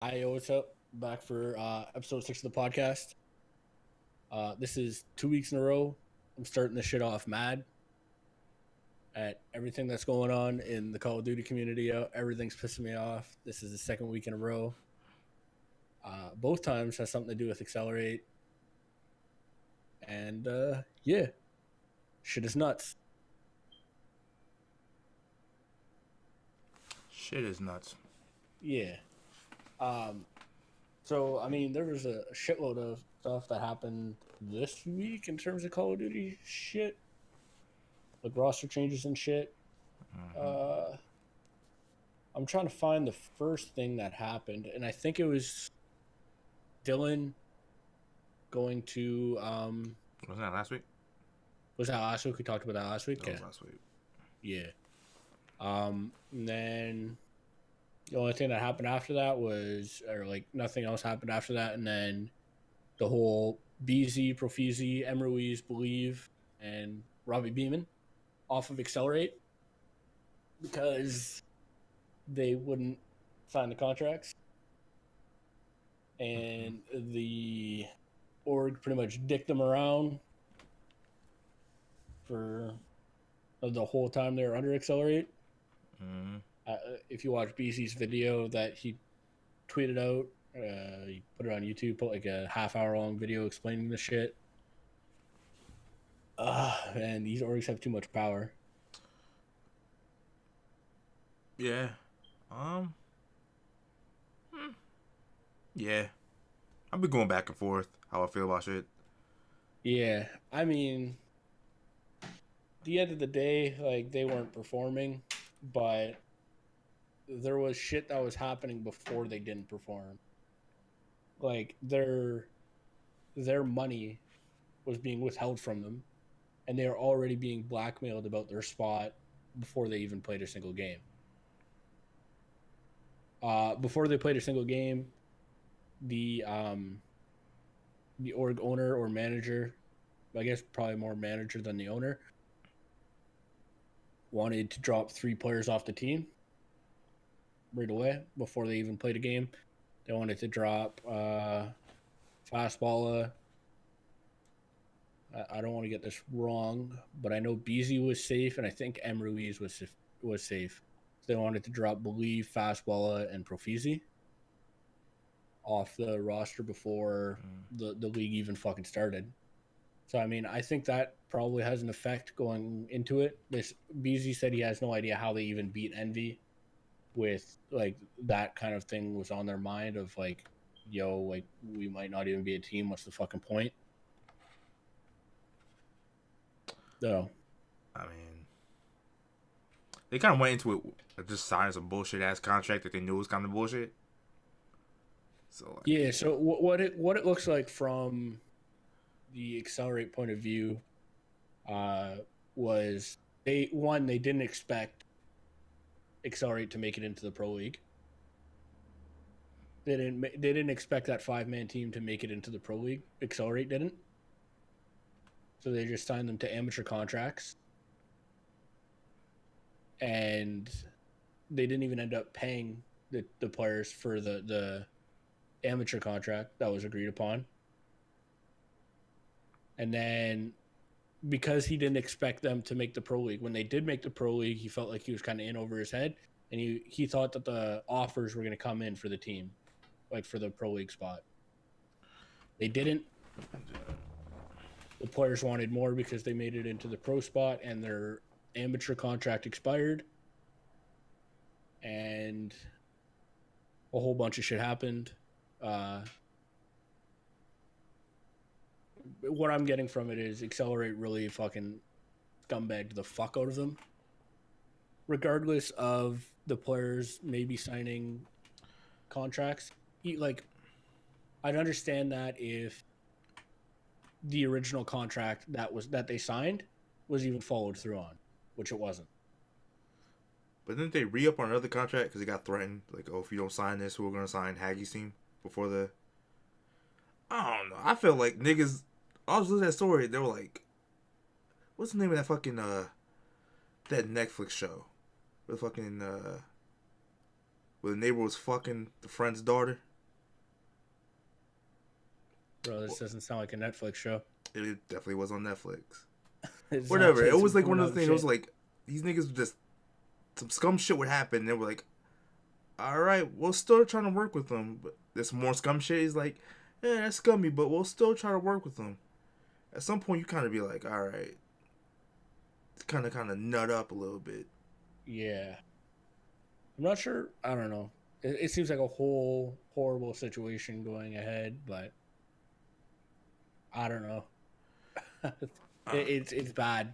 Hi, what's up? Back for episode 6 of the podcast. This is 2 weeks in a row. I'm starting this shit off mad at everything that's going on in the Call of Duty community. Everything's pissing me off. This is the second week in a row. Both times has something to do with Accelerate. And yeah, shit is nuts. Shit is nuts. Yeah. Um, so, I mean, there was a shitload of stuff that happened this week in terms of Call of Duty shit, like roster changes and shit. Uh, I'm trying to find the first thing that happened, and I think it was Dylan going to. Wasn't that last week? Was that last week? We talked about that last week. That was last week. Yeah. And then the only thing that happened after that was, or like nothing else happened after that, and then the whole BZ, Profizi, M. Ruiz, Believe, and Robbie Beeman off of Accelerate because they wouldn't sign the contracts, and the org pretty much dicked them around for the whole time they were under Accelerate. Mm-hmm. If you watch BC's video that he tweeted out, he put it on YouTube, put like a half-hour long video explaining the shit. And these orgs have too much power. Yeah. Um. Yeah. I've been going back and forth how I feel about shit. Yeah, I mean, at the end of the day, like they weren't performing, but there was shit that was happening before they didn't perform. Like their money was being withheld from them, and they were already being blackmailed about their spot before they even played a single game. Before they played a single game, the org owner or manager, I guess probably more manager than the owner, wanted to drop 3 players off the team right away before they even played a game. They wanted to drop Fastballa. I don't want to get this wrong, but I know BZ was safe, and I think M. Ruiz was safe. So they wanted to drop Believe, Fastballa, and Profizi off the roster before the league even fucking started. So, I mean, I think that probably has an effect going into it. This BZ said he has no idea how they even beat Envy with, like, that kind of thing was on their mind of, like, yo, like, we might not even be a team. What's the fucking point? No. I mean, they kind of went into it just signing some bullshit ass contract that they knew was kind of bullshit. So like, Yeah, so what it looks like from the Accelerate point of view uh, was they didn't expect Accelerate to make it into the Pro League. They didn't expect that 5-man team to make it into the Pro League. Accelerate didn't. So they just signed them to amateur contracts. And they didn't even end up paying the players for the amateur contract that was agreed upon. And then because he didn't expect them to make the Pro League, when they did make the Pro League, he felt like he was kind of in over his head, and he thought that the offers were going to come in for the team, like for the Pro League spot. They didn't. The players wanted more because they made it into the pro spot, and their amateur contract expired, and a whole bunch of shit happened. What I'm getting from it is Accelerate really fucking scumbagged the fuck out of them. Regardless of the players maybe signing contracts, like I'd understand that if the original contract that they signed was even followed through on, which it wasn't. but didn't they re up on another contract because they got threatened? Like, oh, if you don't sign this, we're gonna sign Haggie's team before the. I don't know. I feel like niggas. I was listening to that story. They were like, "What's the name of that fucking that Netflix show? Where the fucking where the neighbor was fucking the friend's daughter." Bro, this doesn't sound like a Netflix show. It definitely was on Netflix. It's Whatever. actually It was some like one of those pornhub things. It was shit. like these niggas just some scum shit would happen. And they were like, "All right, we'll still trying to work with them." But there's more scum shit. He's like, "Yeah, that's scummy, but we'll still try to work with them." At some point, you kind of be like, "All right," kind of nut up a little bit. Yeah. I'm not sure. I don't know. It seems like a whole horrible situation going ahead, but I don't know. It's bad.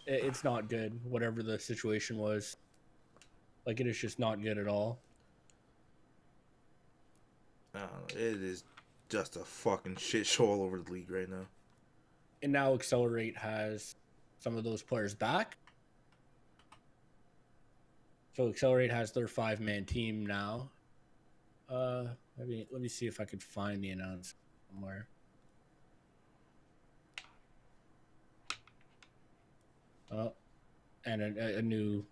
It's not good. Whatever the situation was, like it is just not good at all. I don't know. It is just a fucking shit show all over the league right now. And now Accelerate has some of those players back. So Accelerate has their 5-man team now. Let me see if I could find the announcement somewhere. Oh, and a new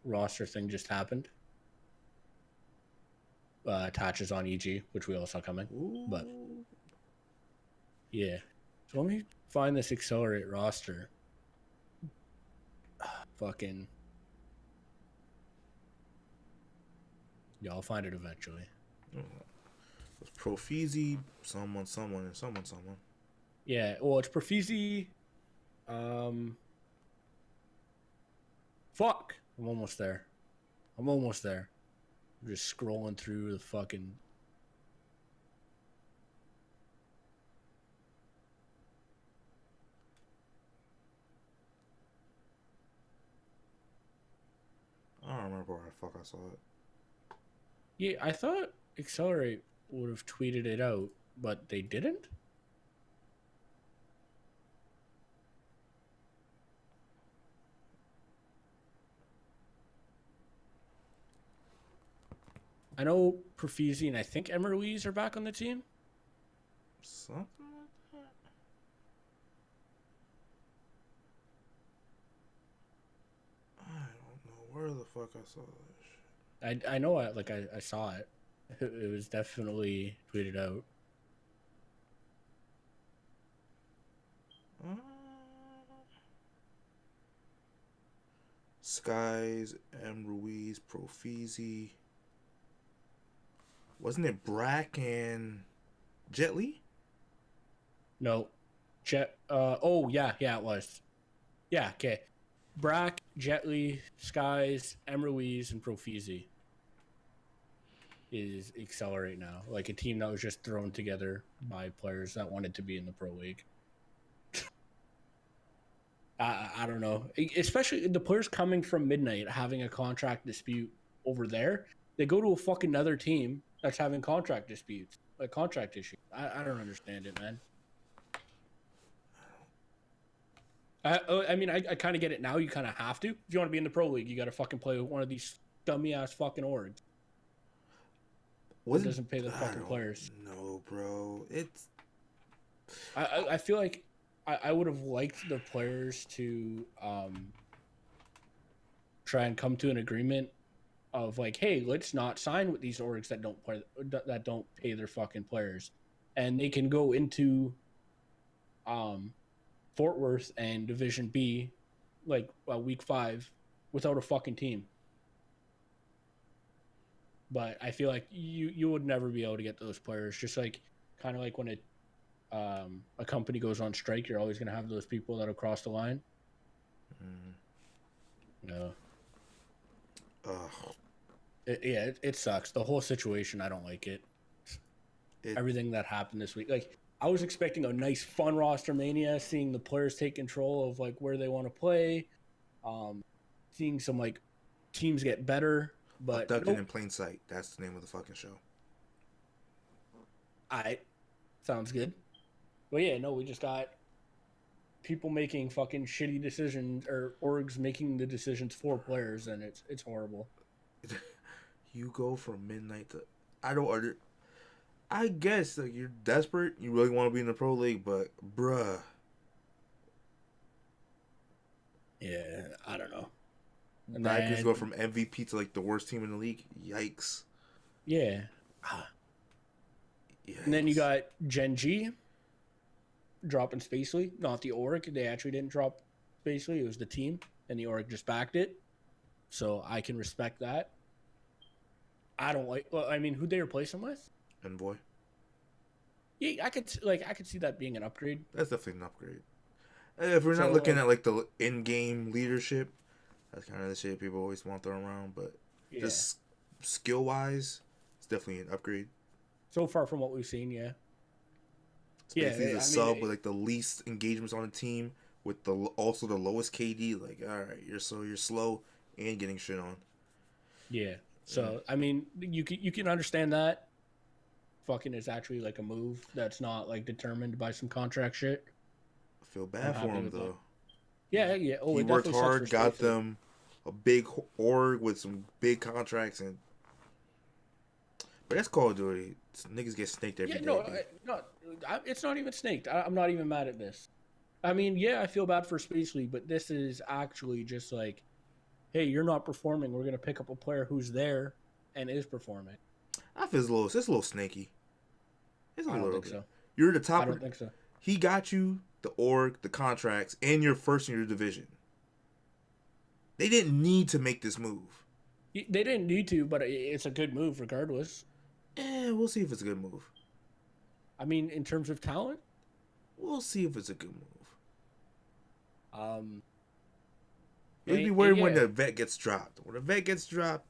roster thing just happened. Attaches on EG, which we all saw coming. Ooh. But yeah, so let me find this Accelerate roster. Fucking yeah, I'll find it eventually. It's Profizi, someone, and someone. Yeah, well, it's Profizi. Fuck, I'm almost there. I'm just scrolling through the fucking. I don't remember where the fuck I saw it. Yeah, I thought Accelerate would have tweeted it out, but they didn't. I know Profizi and I think Emerwees are back on the team. Something like that. I don't know where the fuck I saw that shit. I know I saw it. It was definitely tweeted out. Uh, Skies, M. Ruiz, Profizi. Wasn't it Brack and Jet Li? No, Jet. Oh yeah, it was. Yeah, okay. Brack, Jetly, Skies, Emerwees, and Profizi is Accelerate now. Like a team that was just thrown together by players that wanted to be in the Pro League. I don't know. Especially the players coming from Midnight having a contract dispute over there. They go to a fucking other team that's having contract disputes, like contract issues. I don't understand it, man. I mean, I kind of get it now. You kind of have to. If you want to be in the Pro League, you got to fucking play with one of these dummy ass fucking orgs. It doesn't pay the fucking players. No, bro. It's. I feel like I would have liked the players to try and come to an agreement of like, hey, let's not sign with these orgs that don't pay their fucking players, and they can go into Fort Worth and Division B like week 5 without a fucking team. But I feel like you would never be able to get those players. Just like kind of like when a company goes on strike, you're always going to have those people that'll cross the line. No. It sucks. The whole situation, I don't like it. Everything that happened this week, like I was expecting a nice, fun Rostermania, seeing the players take control of like where they want to play, seeing some like teams get better. But Abducted in Plain Sight. That's the name of the fucking show. Sounds good. But yeah, no, we just got people making fucking shitty decisions, or orgs making the decisions for players, and it's horrible. You go from Midnight to I guess like you're desperate. You really want to be in the Pro League, but bruh. Yeah, I don't know. And Vikings go from MVP to like the worst team in the league. Yikes. Yeah. And then you Yikes. got Gen G dropping Spacely, not the Org. They actually didn't drop Spacely. It was the team, and the Org just backed it. So I can respect that. I don't like. Well, I mean, who'd they replace him with? Envoy. Yeah, I could see that being an upgrade. That's definitely an upgrade. If we're not So looking at like the in-game leadership, that's kind of the shit people always want to throw around. But yeah, just skill-wise, it's definitely an upgrade. so far from what we've seen, yeah. Spacely's a I sub mean, with like the least engagements on the team, with the also the lowest KD. Like, all right, you're slow and getting shit on. yeah. So I mean, you can understand that. Fucking is actually like a move that's not like determined by some contract shit. I feel I'm bad for happy him with that. though. Yeah, yeah. Oh, He it worked definitely sucks for hard, got Spacely. them a big org with some big contracts, and but that's Call of Duty. Niggas get snaked every Yeah, day. no, B. it's not even snaked. I'm not even mad at this. I mean, yeah, I feel bad for Spacely, but this is actually just like, hey, you're not performing. We're gonna pick up a player who's there and is performing. I feel it's a little snaky. It's a I don't little think bit. so. You're the I top. don't think so. He got you the org, the contracts, and you're first in your division. They didn't need to make this move. They didn't need to, but it's a good move regardless. We'll see if it's a good move. I mean, in terms of talent, We'll see if it's a good move. um, It'd be weird when the vet gets dropped. When the vet gets dropped,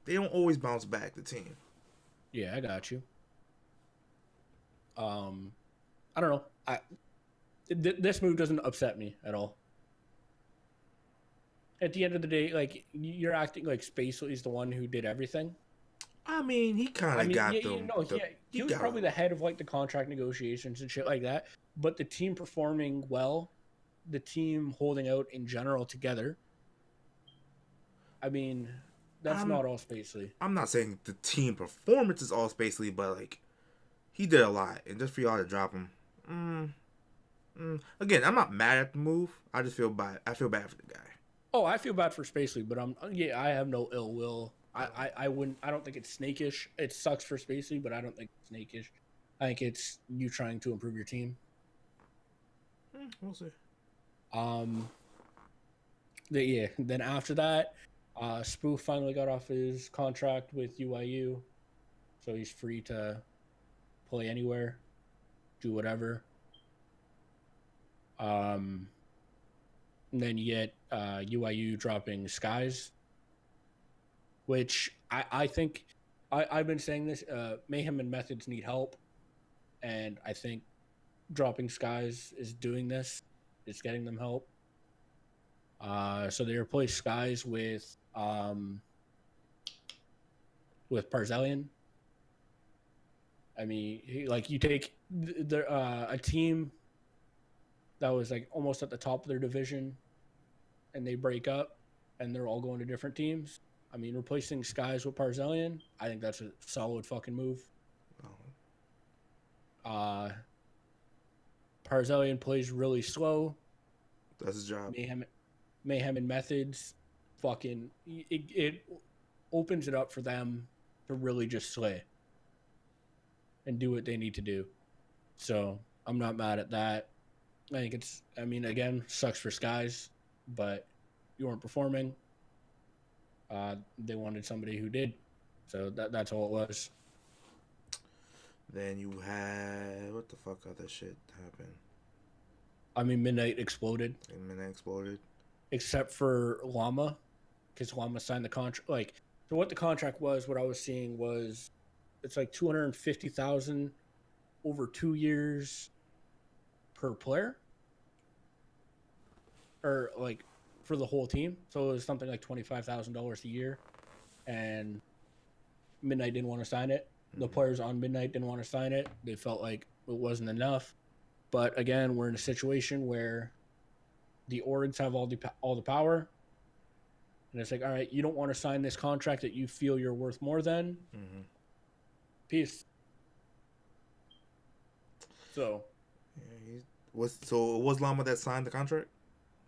they don't always bounce back. The team. yeah, I got you. I don't know. This move doesn't upset me at all. At the end of the day, like you're acting like Spacely is the one who did everything. I mean, he kind I of mean, got yeah, them. he was probably the head of like the contract negotiations and shit like that. But the team performing well, the team holding out in general together. I mean, that's not all Spacely. I'm not saying the team performance is all Spacely, but like he did a lot, and just for y'all to drop him, again, I'm not mad at the move. I just feel bad. I feel bad for the guy. Oh, I feel bad for Spacely, but I have no ill will. I wouldn't. I don't think it's snakish. It sucks for Spacely, but I don't think it's snakish. I think it's you trying to improve your team. We'll see. Yeah. Then after that, Spoof finally got off his contract with UIU, so he's free to play anywhere, do whatever. And then you get UIU dropping Skies, which I think I've been saying this. Mayhem and Methods need help, and I think dropping Skies is doing this. It's getting them help. So they replaced Skies with Parzelian. I mean, you take a team that was like almost at the top of their division, and they break up, and they're all going to different teams. I mean, replacing Skies with Parzelian, I think that's a solid fucking move. Parzelian plays really slow. That's his job. Mayhem and Methods, fucking it opens it up for them to really just slay and do what they need to do. So I'm not mad at that. I think it's. I mean, again, sucks for Skies, but you weren't performing. They wanted somebody who did, so that's all it was. Then you had what the fuck other shit happened? I mean, Midnight exploded. And Midnight exploded. Except for Llama, because Llama signed the contract. Like, so what the contract was, what I was seeing was, it's like 250,000 over 2 years per player, or like for the whole team. So it was something like $25,000 a year, and Midnight didn't want to sign it. The players on Midnight didn't want to sign it. They felt like it wasn't enough. But again, we're in a situation where the orgs have all the power, and it's like, all right, you don't want to sign this contract that you feel you're worth more than. Mm-hmm. Peace. So, so it was Llama that signed the contract?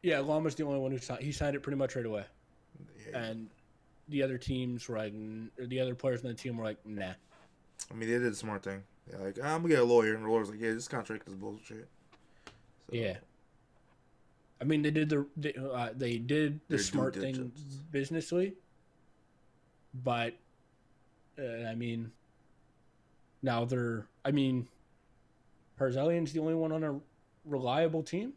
Yeah, Llama's the only one who signed. He signed it pretty much right away. Yeah. And the other teams were like, the other players on the team were like, nah. I mean, they did the smart thing. They're like, I'm gonna get a lawyer, and the lawyer's like, yeah, this contract is bullshit. So Yeah. I mean, they did the their due smart thing diligence. businessly, but I mean, now they're. I mean, Barzalian's the only one on a reliable team.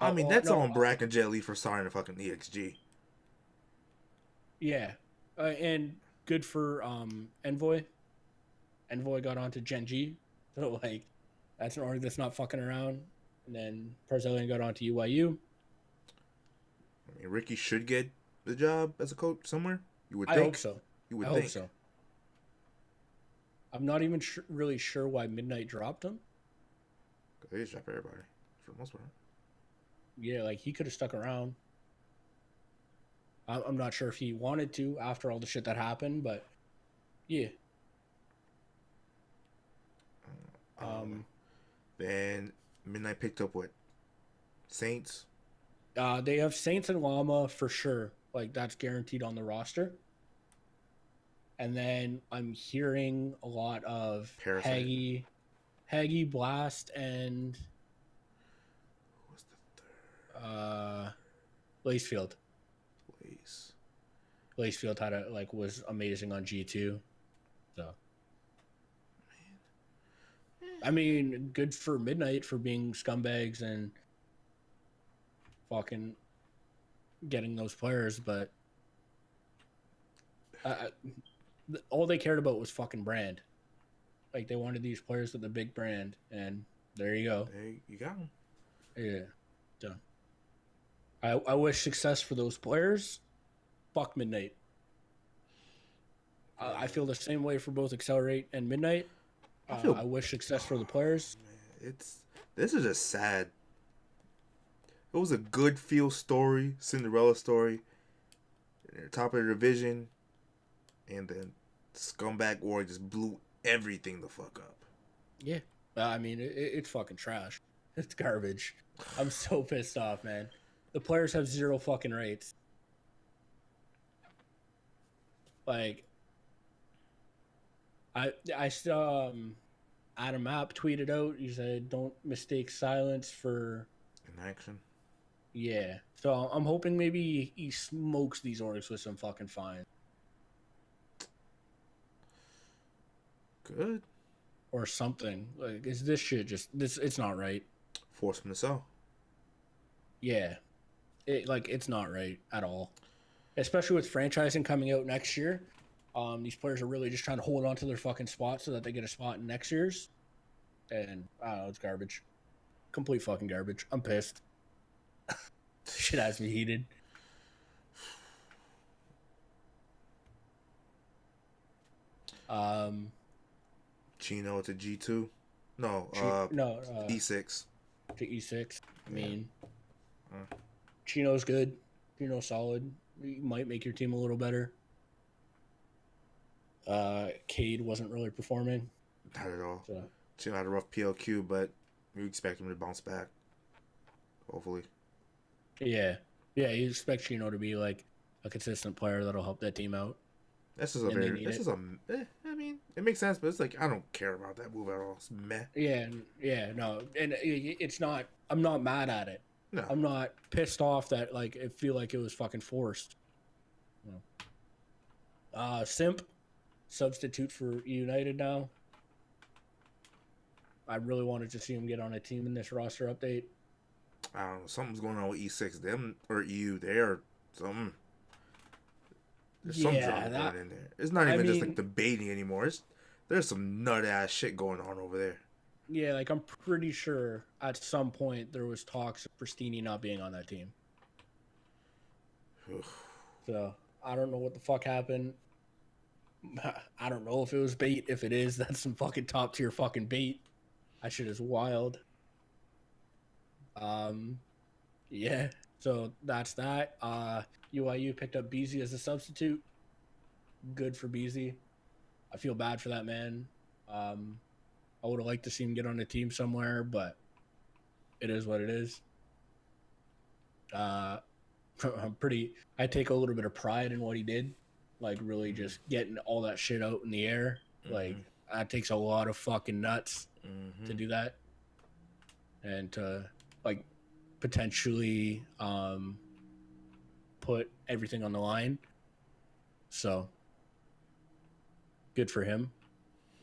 I mean, that's No, on Brack and Jet Li for starting the fucking EXG. yeah, and good for Envoy. Envoy got onto Gen G, so like that's an org that's not fucking around. And then Barzalian got onto UYU. I mean, Ricky should get the job as a coach somewhere. You would I hope think. so. You I would hope think. so. I'm not even really sure why Midnight dropped him. They just drop everybody for the most part. Yeah, like he could have stuck around. I'm not sure if he wanted to after all the shit that happened, but yeah. Then Midnight picked up what? Saints. They have Saints and Llama for sure. Like that's guaranteed on the roster. And then I'm hearing a lot of Parasite. Haggy, Blast, and What's the third Lacefield. place? Lacefield was amazing on G2. So I mean, good for Midnight for being scumbags and fucking getting those players, but all they cared about was fucking brand. Like they wanted these players with the big brand, and there you go. Hey, you got them. Yeah. So I wish success for those players. Fuck Midnight. I feel the same way for both Accelerate and Midnight. I wish success for the players. Man, this is just sad. It was a good feel story, Cinderella story. They're top of the division, and then Scumbag War just blew everything the fuck up. Yeah. I mean, it's fucking trash. It's garbage. I'm so pissed off, man. The players have zero fucking rates. Like, I saw Adam App tweeted out. He said, "Don't mistake silence for Inaction." Yeah." So I'm hoping maybe he smokes these orgs with some fucking fine Good. or something. Like, is this shit just this? It's not right. Force him to sell. Yeah, it's not right at all. Especially with franchising coming out next year. These players are really just trying to hold on to their fucking spot so that they get a spot in next year's. And I don't know, it's garbage. Complete fucking garbage. I'm pissed. Shit has me heated. Chino to G2. No, E6. To E6. I mean, Chino's good. Chino's solid. He might make your team a little better. Cade wasn't really performing. Not at all. So. Chino had a rough PLQ, but we expect him to bounce back. Hopefully. Yeah. Yeah, you expect Chino to be like a consistent player that'll help that team out. This is I mean, it makes sense, but it's like, I don't care about that move at all. It's meh. Yeah, no. And it's not, I'm not mad at it. No. I'm not pissed off that, like, it feel like it was fucking forced. Simp, substitute for United now. I really wanted to see him get on a team in this roster update. I don't know. Something's going on with E6. Them, or EU, they are some. There's some drama going in there. It's not even just like debating anymore. There's some nut ass shit going on over there. Yeah, like I'm pretty sure at some point there was talks of Pristini not being on that team. So I don't know what the fuck happened. I don't know if it was bait. If it is, that's some fucking top tier fucking bait. That shit is wild. Yeah. So that's that. UIU picked up Beasy as a substitute. Good for Beasy. I feel bad for that man. I would have liked to see him get on a team somewhere, but it is what it is. I take a little bit of pride in what he did like really just getting all that shit out in the air. Like that takes a lot of fucking nuts to do that, and to like potentially put everything on the line. So good for him.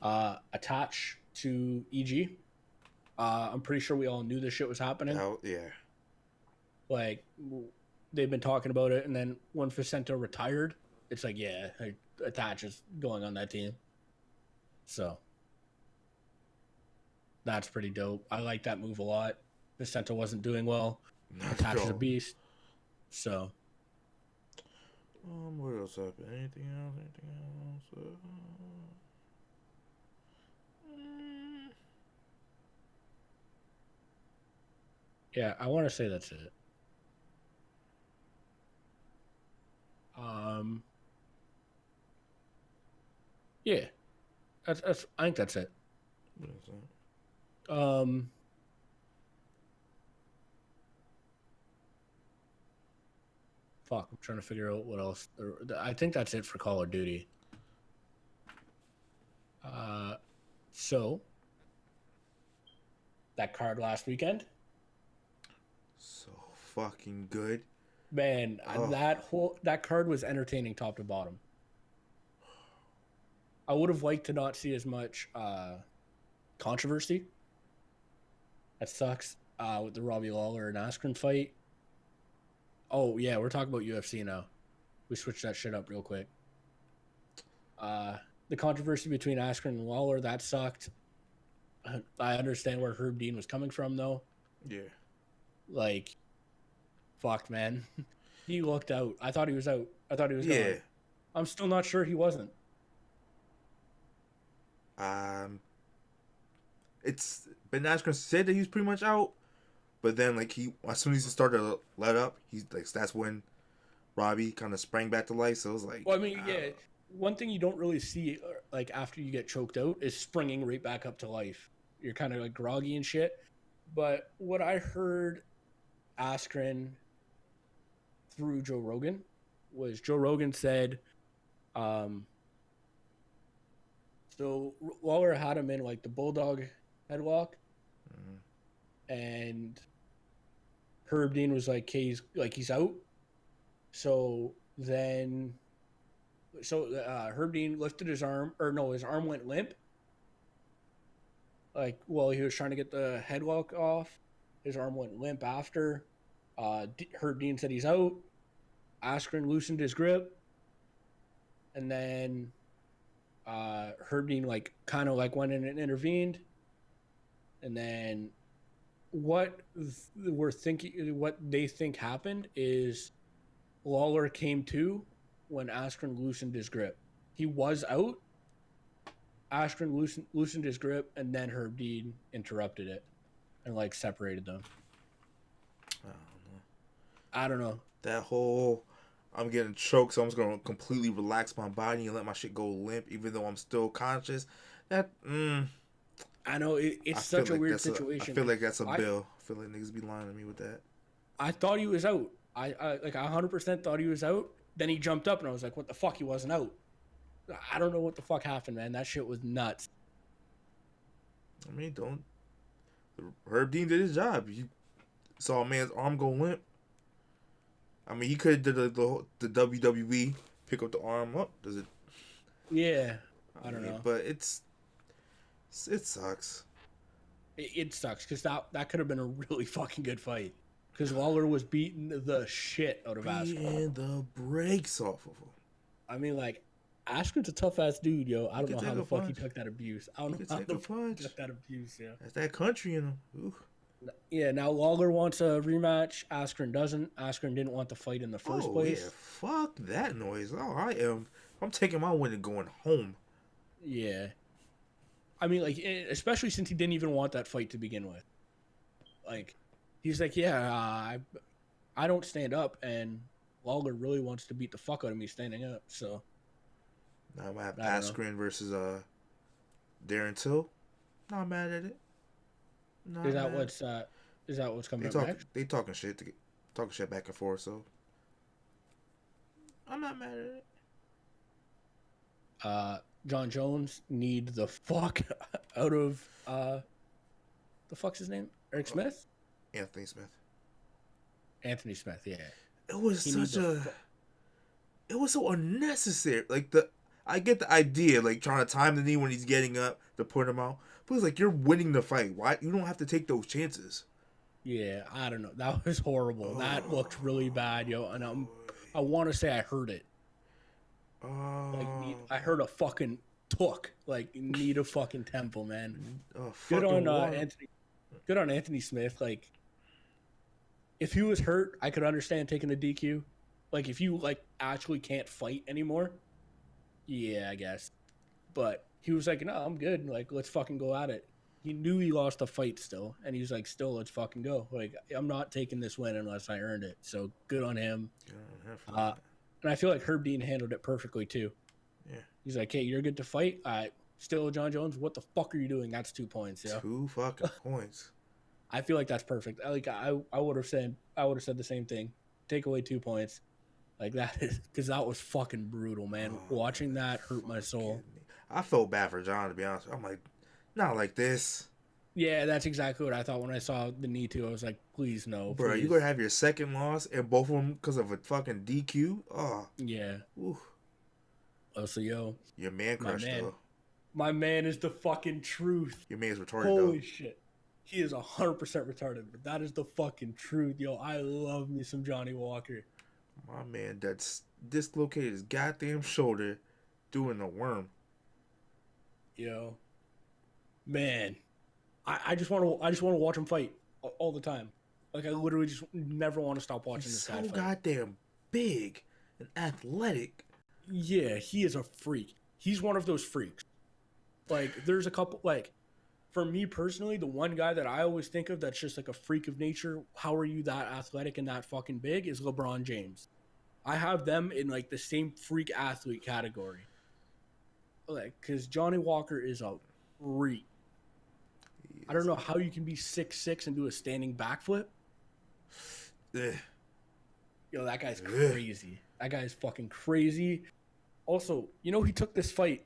Attach to EG. I'm pretty sure we all knew this shit was happening. Yeah. Like they've been talking about it, and then when Vicento retired, it's like, yeah, Attach is going on that team. So that's pretty dope. I like that move a lot. Vicento wasn't doing well. Attach is a beast. So what else happened? Anything else? yeah, I want to say that's it. Yeah, that's. I think that's it. What is that? Fuck, I'm trying to figure out what else. I think that's it for Call of Duty. So that card last weekend, so fucking good, man. That card was entertaining top to bottom. I would have liked to not see as much controversy. That sucks. With the Robbie Lawler and Askren fight. Oh yeah, we're talking about UFC now. We switched that shit up real quick. The controversy between Askren and Lawler, that sucked. I understand where Herb Dean was coming from, though. Yeah. Like, fuck, man. He looked out. I thought he was out. I thought he was gone. I'm still not sure he wasn't. It's Ben Askren said that he's pretty much out, but then like as soon as he started to let up, he's like that's when Robbie kind of sprang back to life. So it was like, well, I mean, yeah. One thing you don't really see like after you get choked out is springing right back up to life. You're kind of like groggy and shit. But what I heard Askren through Joe Rogan was Joe Rogan said, so Lawler had him in like the bulldog headlock, and Herb Dean was like, "Okay, he's out." So then, Herb Dean lifted his arm, or no, his arm went limp. Like while he was trying to get the headlock off, his arm went limp after. Herb Dean said he's out. Askren loosened his grip, and then Herb Dean like kind of like went in and intervened, and then what they think happened is Lawler came to when Askren loosened his grip. He was out. Askren loosened his grip, and then Herb Dean interrupted it and like separated them. I don't know. That whole I'm getting choked, so I'm just gonna completely relax my body and let my shit go limp, even though I'm still conscious. That I know it's such a weird situation. I feel like that's a bill. I feel like niggas be lying to me with that. I thought he was out. I 100% thought he was out. Then he jumped up, and I was like, "What the fuck? He wasn't out." I don't know what the fuck happened, man. That shit was nuts. I mean, Herb Dean did his job. He saw a man's arm go limp. I mean, he could have did the WWE pick up the arm up. Does it? Yeah, I don't know. But it sucks. It sucks because that could have been a really fucking good fight. Because Lawler was beating the shit out of Askren. Beating the brakes off of him. I mean, like, Askren's a tough ass dude, yo. I don't know how the fuck he took that abuse. I don't know how the fuck he took that abuse, yeah. That's that country in him. Ooh. Yeah, now Lawler wants a rematch. Askren doesn't. Askren didn't want the fight in the first place. Yeah, fuck that noise. Oh, I'm taking my win and going home. Yeah. I mean, like, especially since he didn't even want that fight to begin with. Like, he's like, yeah, I don't stand up, and Lawler really wants to beat the fuck out of me standing up, so. Now I'm going to have Askren versus Darren Till. Not mad at it. Is that what's coming up next? They talking shit back and forth, so I'm not mad at it. John Jones need the fuck out of the fuck's his name? Eric Smith? Anthony Smith. Anthony Smith, yeah. It was He such a. It was so unnecessary. Like I get the idea, like trying to time the knee when he's getting up to put him out. But it's like you're winning the fight. Why you don't have to take those chances? Yeah, I don't know. That was horrible. That looked really bad, yo. And I want to say I heard it. Like I heard a fucking took. Like need a fucking temple, man. Good on Anthony. Good on Anthony Smith. Like if he was hurt, I could understand taking the DQ. Like if you like actually can't fight anymore, yeah, I guess. But he was like, no, I'm good. Like let's fucking go at it. He knew he lost a fight still, and he was like, still, let's fucking go. Like I'm not taking this win unless I earned it. So good on him. And I feel like Herb Dean handled it perfectly too. Yeah. He's like, hey, you're good to fight. Still John Jones, what the fuck are you doing? That's 2 points. Yeah. 2 fucking points. I feel like that's perfect. I would have said the same thing. Take away 2 points. Like that is because that was fucking brutal, man. Watching that hurt my soul. I felt bad for John, to be honest. I'm like, not like this. Yeah, that's exactly what I thought when I saw the knee too. I was like, please no. Bro, please. you gonna have your second loss and both of them because of a fucking DQ? Oh. Yeah. Ooh. Oh, so yo. Your man crush, though. My man is the fucking truth. Your man's retarded, Holy shit. He is 100% retarded, but that is the fucking truth. Yo, I love me some Johnny Walker. My man that's dislocated his goddamn shoulder doing the worm. Yo. Man. I just want to watch him fight all the time. Like I literally just never want to stop watching this guy fight. He's so goddamn big and athletic. Yeah, he is a freak. He's one of those freaks. Like there's a couple like for me personally, the one guy that I always think of that's just like a freak of nature, how are you that athletic and that fucking big, is LeBron James. I have them in like the same freak athlete category. Like, because Johnny Walker is a freak. I don't know how you can be 6'6" and do a standing backflip. Yo, that guy's crazy. That guy's fucking crazy. Also, you know, he took this fight.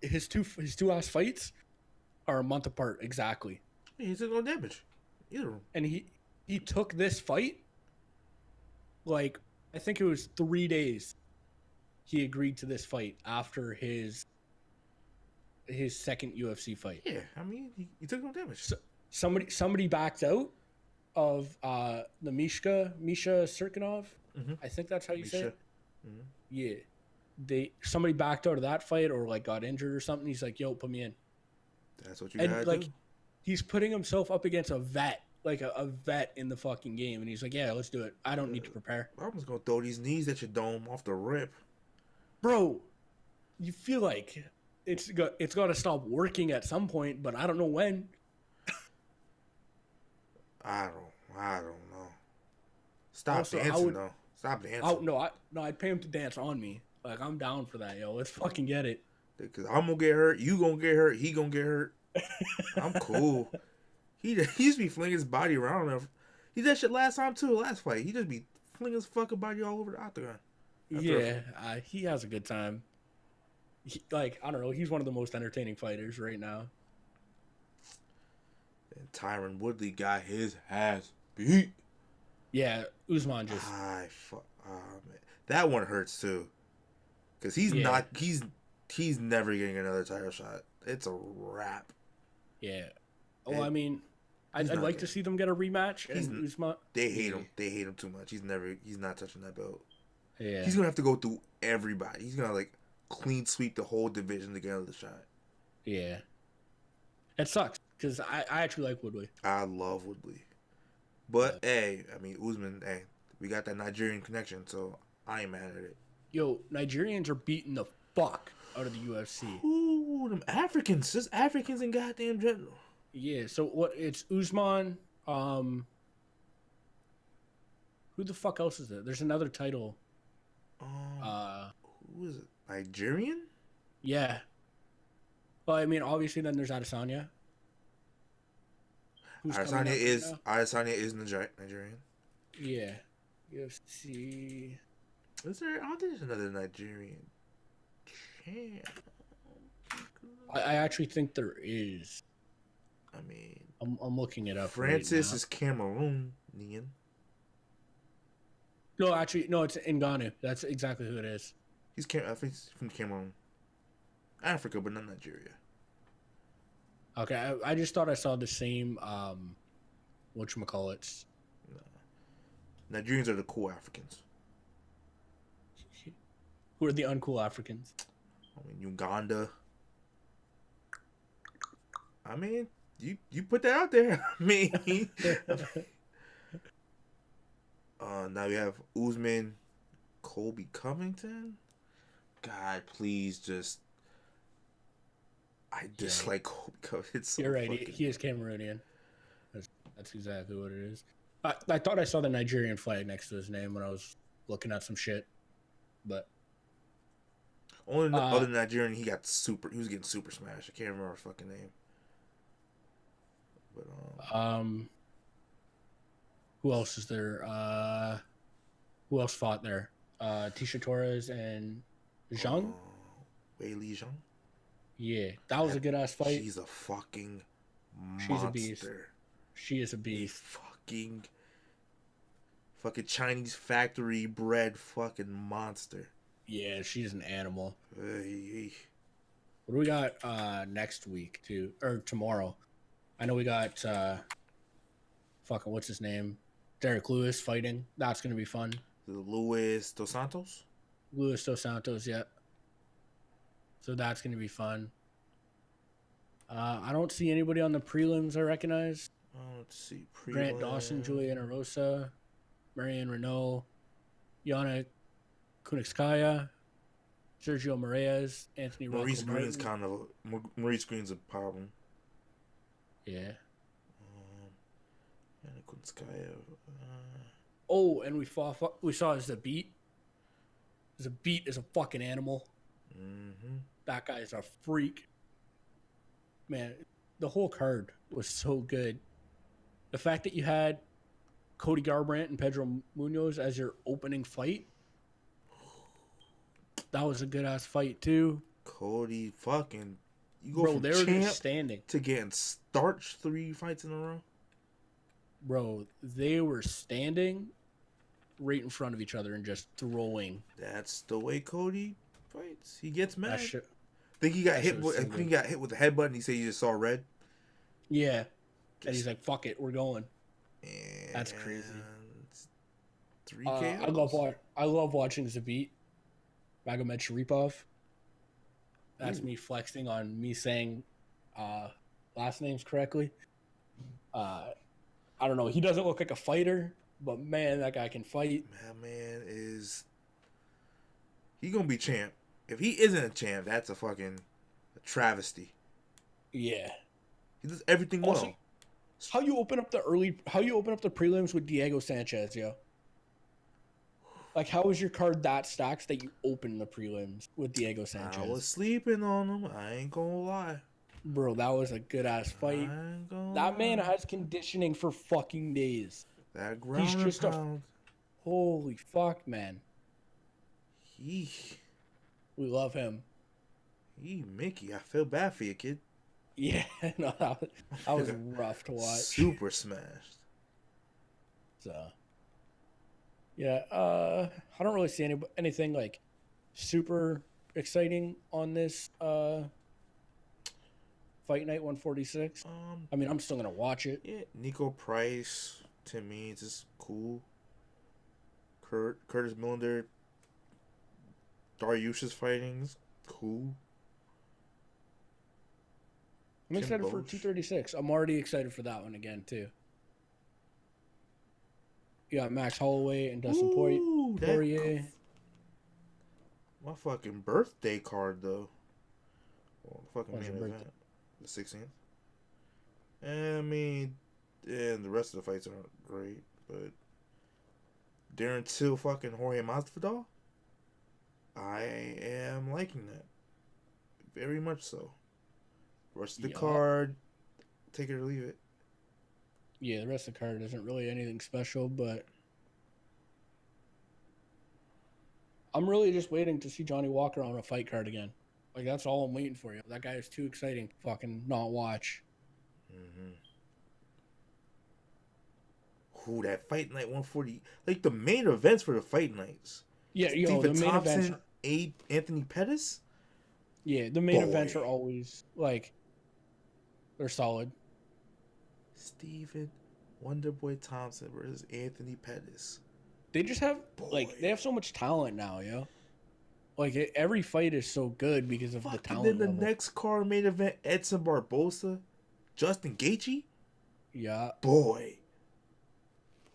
His two last fights are a month apart exactly. He took no damage. Either. And he took this fight like I think it was 3 days. He agreed to this fight after his second UFC fight. Yeah, I mean he took no damage. So, somebody backed out of the Misha Serkinov. Mm-hmm. I think that's how you say it. Mm-hmm. Yeah. Somebody backed out of that fight or like got injured or something. He's like, yo, put me in. That's what you gotta like, do. He's putting himself up against a vet, like a vet in the fucking game. And he's like, yeah, let's do it. I don't need to prepare. I'm just going to throw these knees at your dome off the rip. Bro, you feel like it's got to stop working at some point, but I don't know when. I don't know. Stop also, dancing, though. Stop dancing. I'd pay him to dance on me. Like, I'm down for that, yo. Let's fucking get it. Because I'm going to get hurt. You going to get hurt. He going to get hurt. I'm cool. He used to be flinging his body around. He did that shit last time, too. Last fight. He just be flinging his fucking body all over the octagon. He has a good time. I don't know. He's one of the most entertaining fighters right now. And Tyron Woodley got his ass beat. Yeah, Usman just. Man. That one hurts too. Because he's not. He's never getting another title shot. It's a wrap. Yeah. Well, I mean, I'd like to see them get a rematch. Usman. They hate him. They hate him too much. He's not touching that belt. Yeah. He's gonna have to go through everybody. He's gonna like clean sweep the whole division to get another shot. Yeah. It sucks because I actually like Woodley. I love Woodley, but hey, I mean Usman. Hey, we got that Nigerian connection, so I ain't mad at it. Yo, Nigerians are beating the fuck out of the UFC. Ooh, them Africans, just Africans in goddamn general. Yeah. So what? It's Usman. Who the fuck else is it? There's another title. Who is it? Nigerian? Yeah. Well, I mean, obviously, then there's Adesanya. Adesanya is Nigerian. Yeah. UFC. Is there? I don't think there's another Nigerian Cam. I actually think there is. I mean, I'm looking it up right Francis now. is Cameroonian. No, actually, no, it's Ngannou. That's exactly who it is. I think he's from Cameroon, Africa, but not Nigeria. Okay, I just thought I saw the same whatchamacallits. Nigerians are the cool Africans. Who are the uncool Africans? I mean, Uganda. I mean, you put that out there. I mean, now we have Usman, Colby Covington. God, please just. I dislike Colby Covington. So you're right. He is Cameroonian. That's exactly what it is. I thought I saw the Nigerian flag next to his name when I was looking at some shit, but only other Nigerian he was getting super smashed. I can't remember his fucking name. But who else is there? Who else fought there? Tisha Torres and Zhang. Wei Li Zhang. Yeah, that was a good ass fight. She's a fucking monster. She's a beast. She is a beast. Fucking Chinese factory bred fucking monster. Yeah, she's an animal. Hey. What do we got next week too, or tomorrow? I know we got fucking what's his name, Derek Lewis fighting. That's gonna be fun. Luis Dos Santos. Luis Dos Santos, yeah. So that's gonna be fun. I don't see anybody on the prelims I recognize. Let's see. Grant Dawson, Juliana Rosa, Marianne Renault, Yana Kunitskaya, Sergio Moraes, Anthony Maurice Rocco Green's Martin. Maurice Green's a problem. Yeah. Yana Kunitskaya. Oh, and we saw Zabit. Zabit is a fucking animal. Mm-hmm. That guy is a freak. Man, the whole card was so good. The fact that you had Cody Garbrandt and Pedro Munoz as your opening fight, that was a good ass fight too. Cody fucking, you go bro, from they were champ just standing to getting starched 3 fights in a row. Bro, they were standing right in front of each other and just throwing. That's the way Cody fights. He gets mad. Shit, I think he got hit with the headbutt and he said he just saw red. Yeah. And he's like, fuck it, we're going. And that's crazy. 3 KOs. I love watching Zabit Magomed Sharipov. That's me flexing on me saying last names correctly. I don't know. He doesn't look like a fighter, but man, that guy can fight. That man is. He gonna be champ. If he isn't a champ, that's a fucking travesty. Yeah. He does everything also, well. How you open up the prelims with Diego Sanchez, yo? Like, how is your card that stacked that you open the prelims with Diego Sanchez? I was sleeping on him. I ain't gonna lie. Bro, that was a good ass fight. That man has conditioning for fucking days. That ground He's just pound. Holy fuck, man. We love him. Mickey, I feel bad for you, kid. Yeah, no, that was rough to watch. Super smashed. So, yeah, I don't really see anything like super exciting on this Fight Night 146. I mean, I'm still gonna watch it. Yeah, Nico Price, Tim Means is cool. Curtis Millender, Dariush's fighting is cool. I'm excited for 236. I'm already excited for that one again too. You got Max Holloway and Dustin Poirier. My fucking birthday card though. Well, fucking When's your birthday? The 16th. I mean, and the rest of the fights aren't great, but Darren Till fucking Jorge Masvidal, I am liking that very much so. Rest of the card, take it or leave it. Yeah, the rest of the card isn't really anything special, but I'm really just waiting to see Johnny Walker on a fight card again. Like, that's all I'm waiting for. You. That guy is too exciting to fucking not watch. Mm-hmm. Ooh, that fight night 140. Like, the main events for the fight nights. Yeah, Stephen the main events. Thompson, Anthony Pettis. Yeah, the main events are always, like, they're solid. Stephen Wonderboy Thompson versus Anthony Pettis. They just have, they have so much talent now, yo. Like, every fight is so good because of the talent Then the level. next card main event, Edson Barbosa, Justin Gaethje. Yeah. Boy.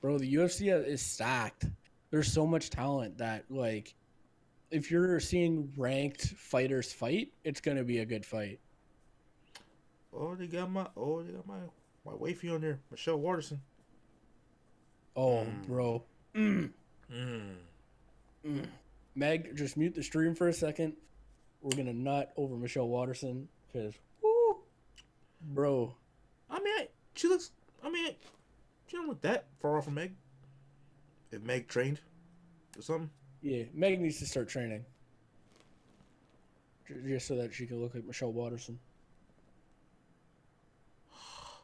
Bro, the UFC is stacked. There's so much talent that, like, if you're seeing ranked fighters fight, it's going to be a good fight. They got my wifey on there, Michelle Waterson. Oh, bro. Meg, just mute the stream for a second. We're going to nut over Michelle Waterson because, woo, bro. She don't look that far off from Meg. If Meg trained or something. Yeah, Meg needs to start training. Just so that she can look like Michelle Waterson.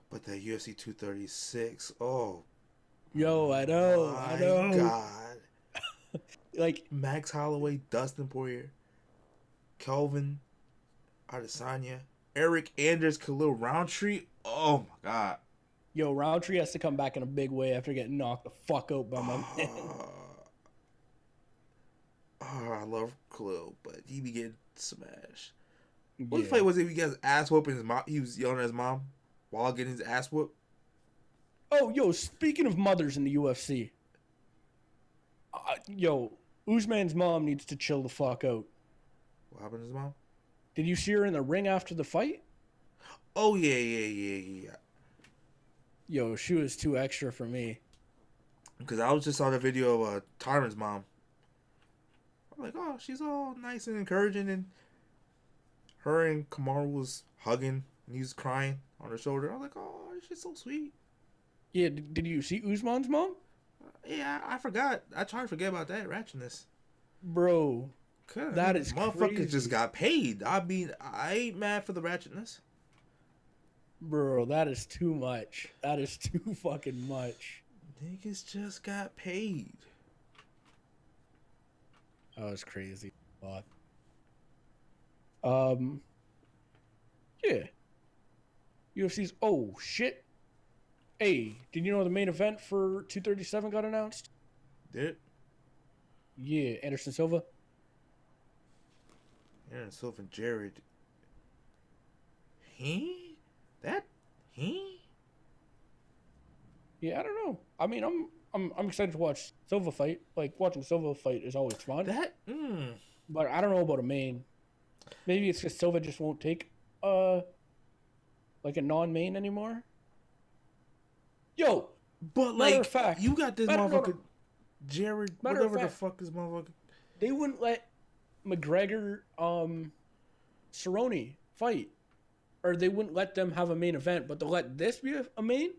But that UFC 236, oh. Yo, I know. My God. Like, Max Holloway, Dustin Poirier, Kelvin Adesanya, Eric Anders, Khalil Roundtree. Oh, my God. Yo, Roundtree has to come back in a big way after getting knocked the fuck out by my man. I love Khalil, but he be getting smashed. What fight was it? He got his ass whooped and his mom, he was yelling at his mom while getting his ass whooped. Oh, yo, speaking of mothers in the UFC. Usman's mom needs to chill the fuck out. What happened to his mom? Did you see her in the ring after the fight? Oh, yeah. Yo, she was too extra for me. Because I was just saw the video of Tyron's mom. I'm like, oh, she's all nice and encouraging, and her and Kamaru was hugging, and he was crying on her shoulder. I'm like, oh, she's so sweet. Yeah, did you see Usman's mom? Yeah, I forgot. I tried to forget about that ratchetness. Bro, that is motherfuckers crazy. just got paid. I mean, I ain't mad for the ratchetness. Bro, that is too much. That is too fucking much. Niggas just got paid. That was crazy. Yeah. UFC's, oh, shit. Hey, did you know the main event for 237 got announced? Did it? Yeah, Anderson Silva. Anderson Silva and Jared. He? That? He? Yeah, I don't know. I mean, I'm excited to watch Silva fight. Like, watching Silva fight is always fun. But I don't know about a main. Maybe it's because Silva just won't take like a non-main anymore. Yo, but matter like, of fact, you got this motherfucker, Jared, whatever the fuck is motherfucker. They wouldn't let McGregor, Cerrone fight, or they wouldn't let them have a main event, but they'll let this be a main.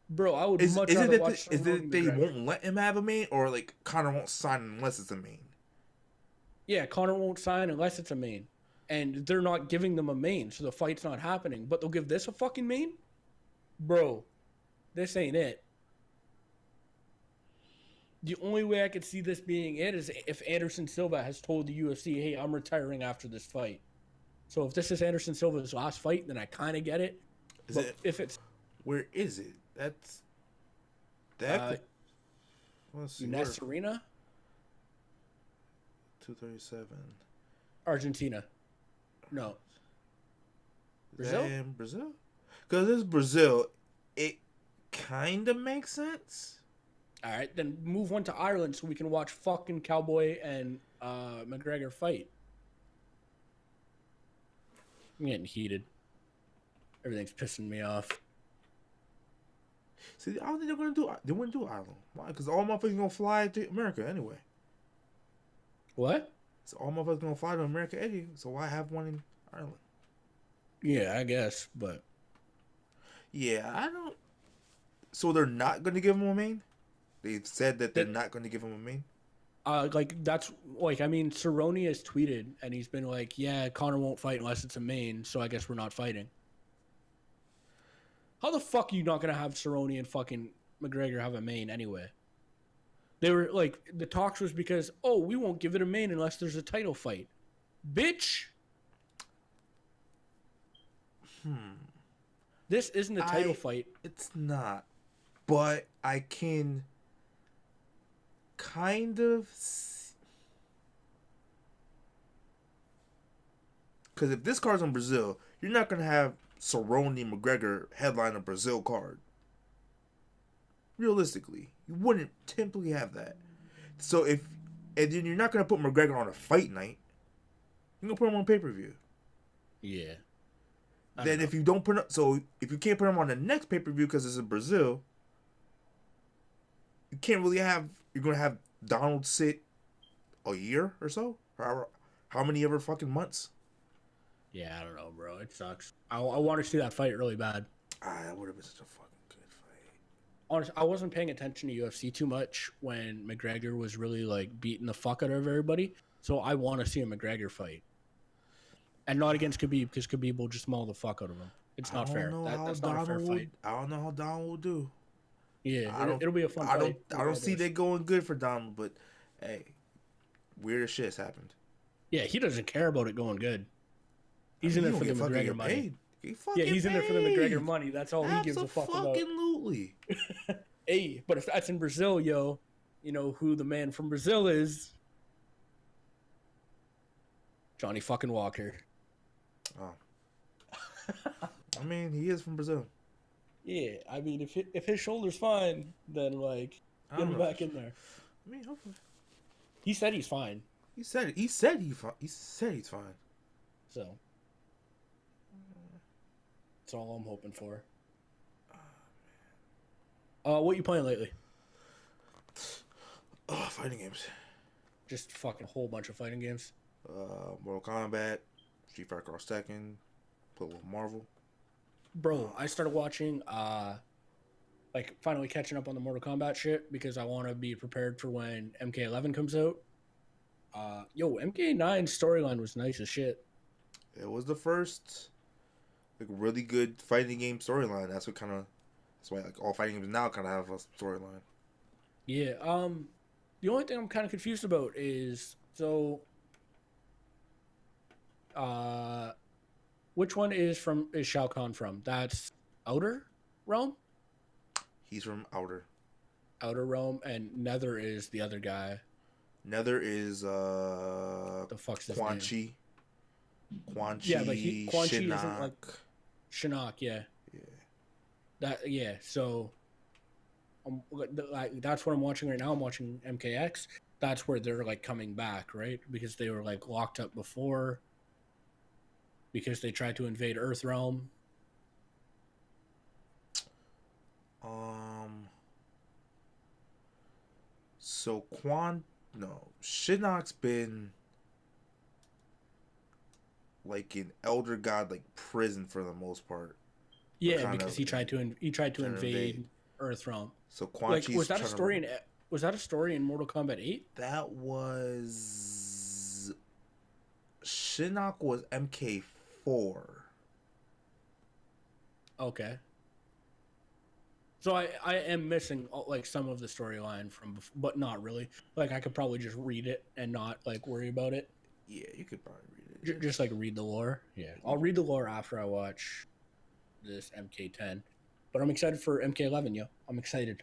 Bro, I would much rather watch. Is it they won't let him have a main, or like Conor won't sign unless it's a main? Yeah, Conor won't sign unless it's a main. And they're not giving them a main, so the fight's not happening. But they'll give this a fucking main? Bro, this ain't it. The only way I could see this being it is if Anderson Silva has told the UFC, hey, I'm retiring after this fight. So if this is Anderson Silva's last fight, then I kind of get it. If it's... Where is it? Let's see. Ness Arena? 237. Argentina. No. Brazil? In Brazil? Because it's Brazil. It kind of makes sense. All right, then move one to Ireland so we can watch fucking Cowboy and McGregor fight. I'm getting heated. Everything's pissing me off. See, I don't think they wouldn't do Ireland. Why? Because all motherfuckers gonna fly to America anyway. What? So all motherfuckers gonna fly to America anyway. So why have one in Ireland? Yeah, I guess, but yeah, I don't. So they're not gonna give him a main. They've said that they're not gonna give him a main. Like that's like I mean, Cerrone has tweeted and he's been like, "Yeah, Connor won't fight unless it's a main, so I guess we're not fighting." How the fuck are you not gonna have Cerrone and fucking McGregor have a main anyway? They were like the talks was because we won't give it a main unless there's a title fight, bitch. This isn't a title fight. It's not, but I can kind of. Because if this card's in Brazil, you're not gonna have Cerrone McGregor headline a Brazil card. Realistically, you wouldn't typically have that. So and then you're not gonna put McGregor on a fight night. You're gonna put him on pay per view. Yeah. Then if you don't if you can't put him on the next pay per view because it's in Brazil, you can't really have. You're gonna have Donald sit a year or so. How many ever fucking months? Yeah, I don't know, bro. It sucks. I want to see that fight really bad. That would have been such a fucking good fight. Honestly, I wasn't paying attention to UFC too much when McGregor was really like beating the fuck out of everybody. So I want to see a McGregor fight, and not against Khabib because Khabib will just maul the fuck out of him. It's not fair. That's not a fair fight. I don't know how Donald will do. Yeah, it'll be a fun fight. I don't see that going good for Donald, but hey, weirder shit's happened. Yeah, he doesn't care about it going good. He's in there for the McGregor money. He's in there for the McGregor money. That's all he gives a fuck about. Absolutely. Hey, but if that's in Brazil, you know who the man from Brazil is? Johnny fucking Walker. Oh. I mean, he is from Brazil. Yeah, I mean, if his shoulder's fine, then like get him back in there. I mean, hopefully. He said he's fine. He said he's fine. So that's all I'm hoping for. What you playing lately? Fighting games. Just fucking whole bunch of fighting games. Mortal Kombat, Street Fighter Cross Tekken, play with Marvel. Bro, I started watching, like finally catching up on the Mortal Kombat shit because I want to be prepared for when MK11 comes out. MK9's storyline was nice as shit. It was the first, like, really good fighting game storyline. That's why like all fighting games now kind of have a storyline. Yeah. The only thing I'm kind of confused about is which one is Shao Kahn from? That's Outer Realm? He's from Outer Realm, and Nether is the other guy. Nether is the fuck's his Quan name? Chi. Quan Chi. Yeah, but Quan Chi Shinnok. isn't like Shinnok. Yeah. So that's what I'm watching right now. I'm watching MKX. That's where they're like coming back, right? Because they were like locked up before. Because they tried to invade Earthrealm. So Shinnok's been like an elder god, like prison for the most part. Yeah, because he tried to invade Earthrealm. So Quan Chi's was that a story in Mortal Kombat 8? That was Shinnok was MK4. Okay. So I am missing like some of the storyline from before, but not really. Like I could probably just read it and not like worry about it. Yeah, you could probably read it. Just like read the lore. Yeah, I'll read the lore after I watch this MK10. But I'm excited for MK11, yo. I'm excited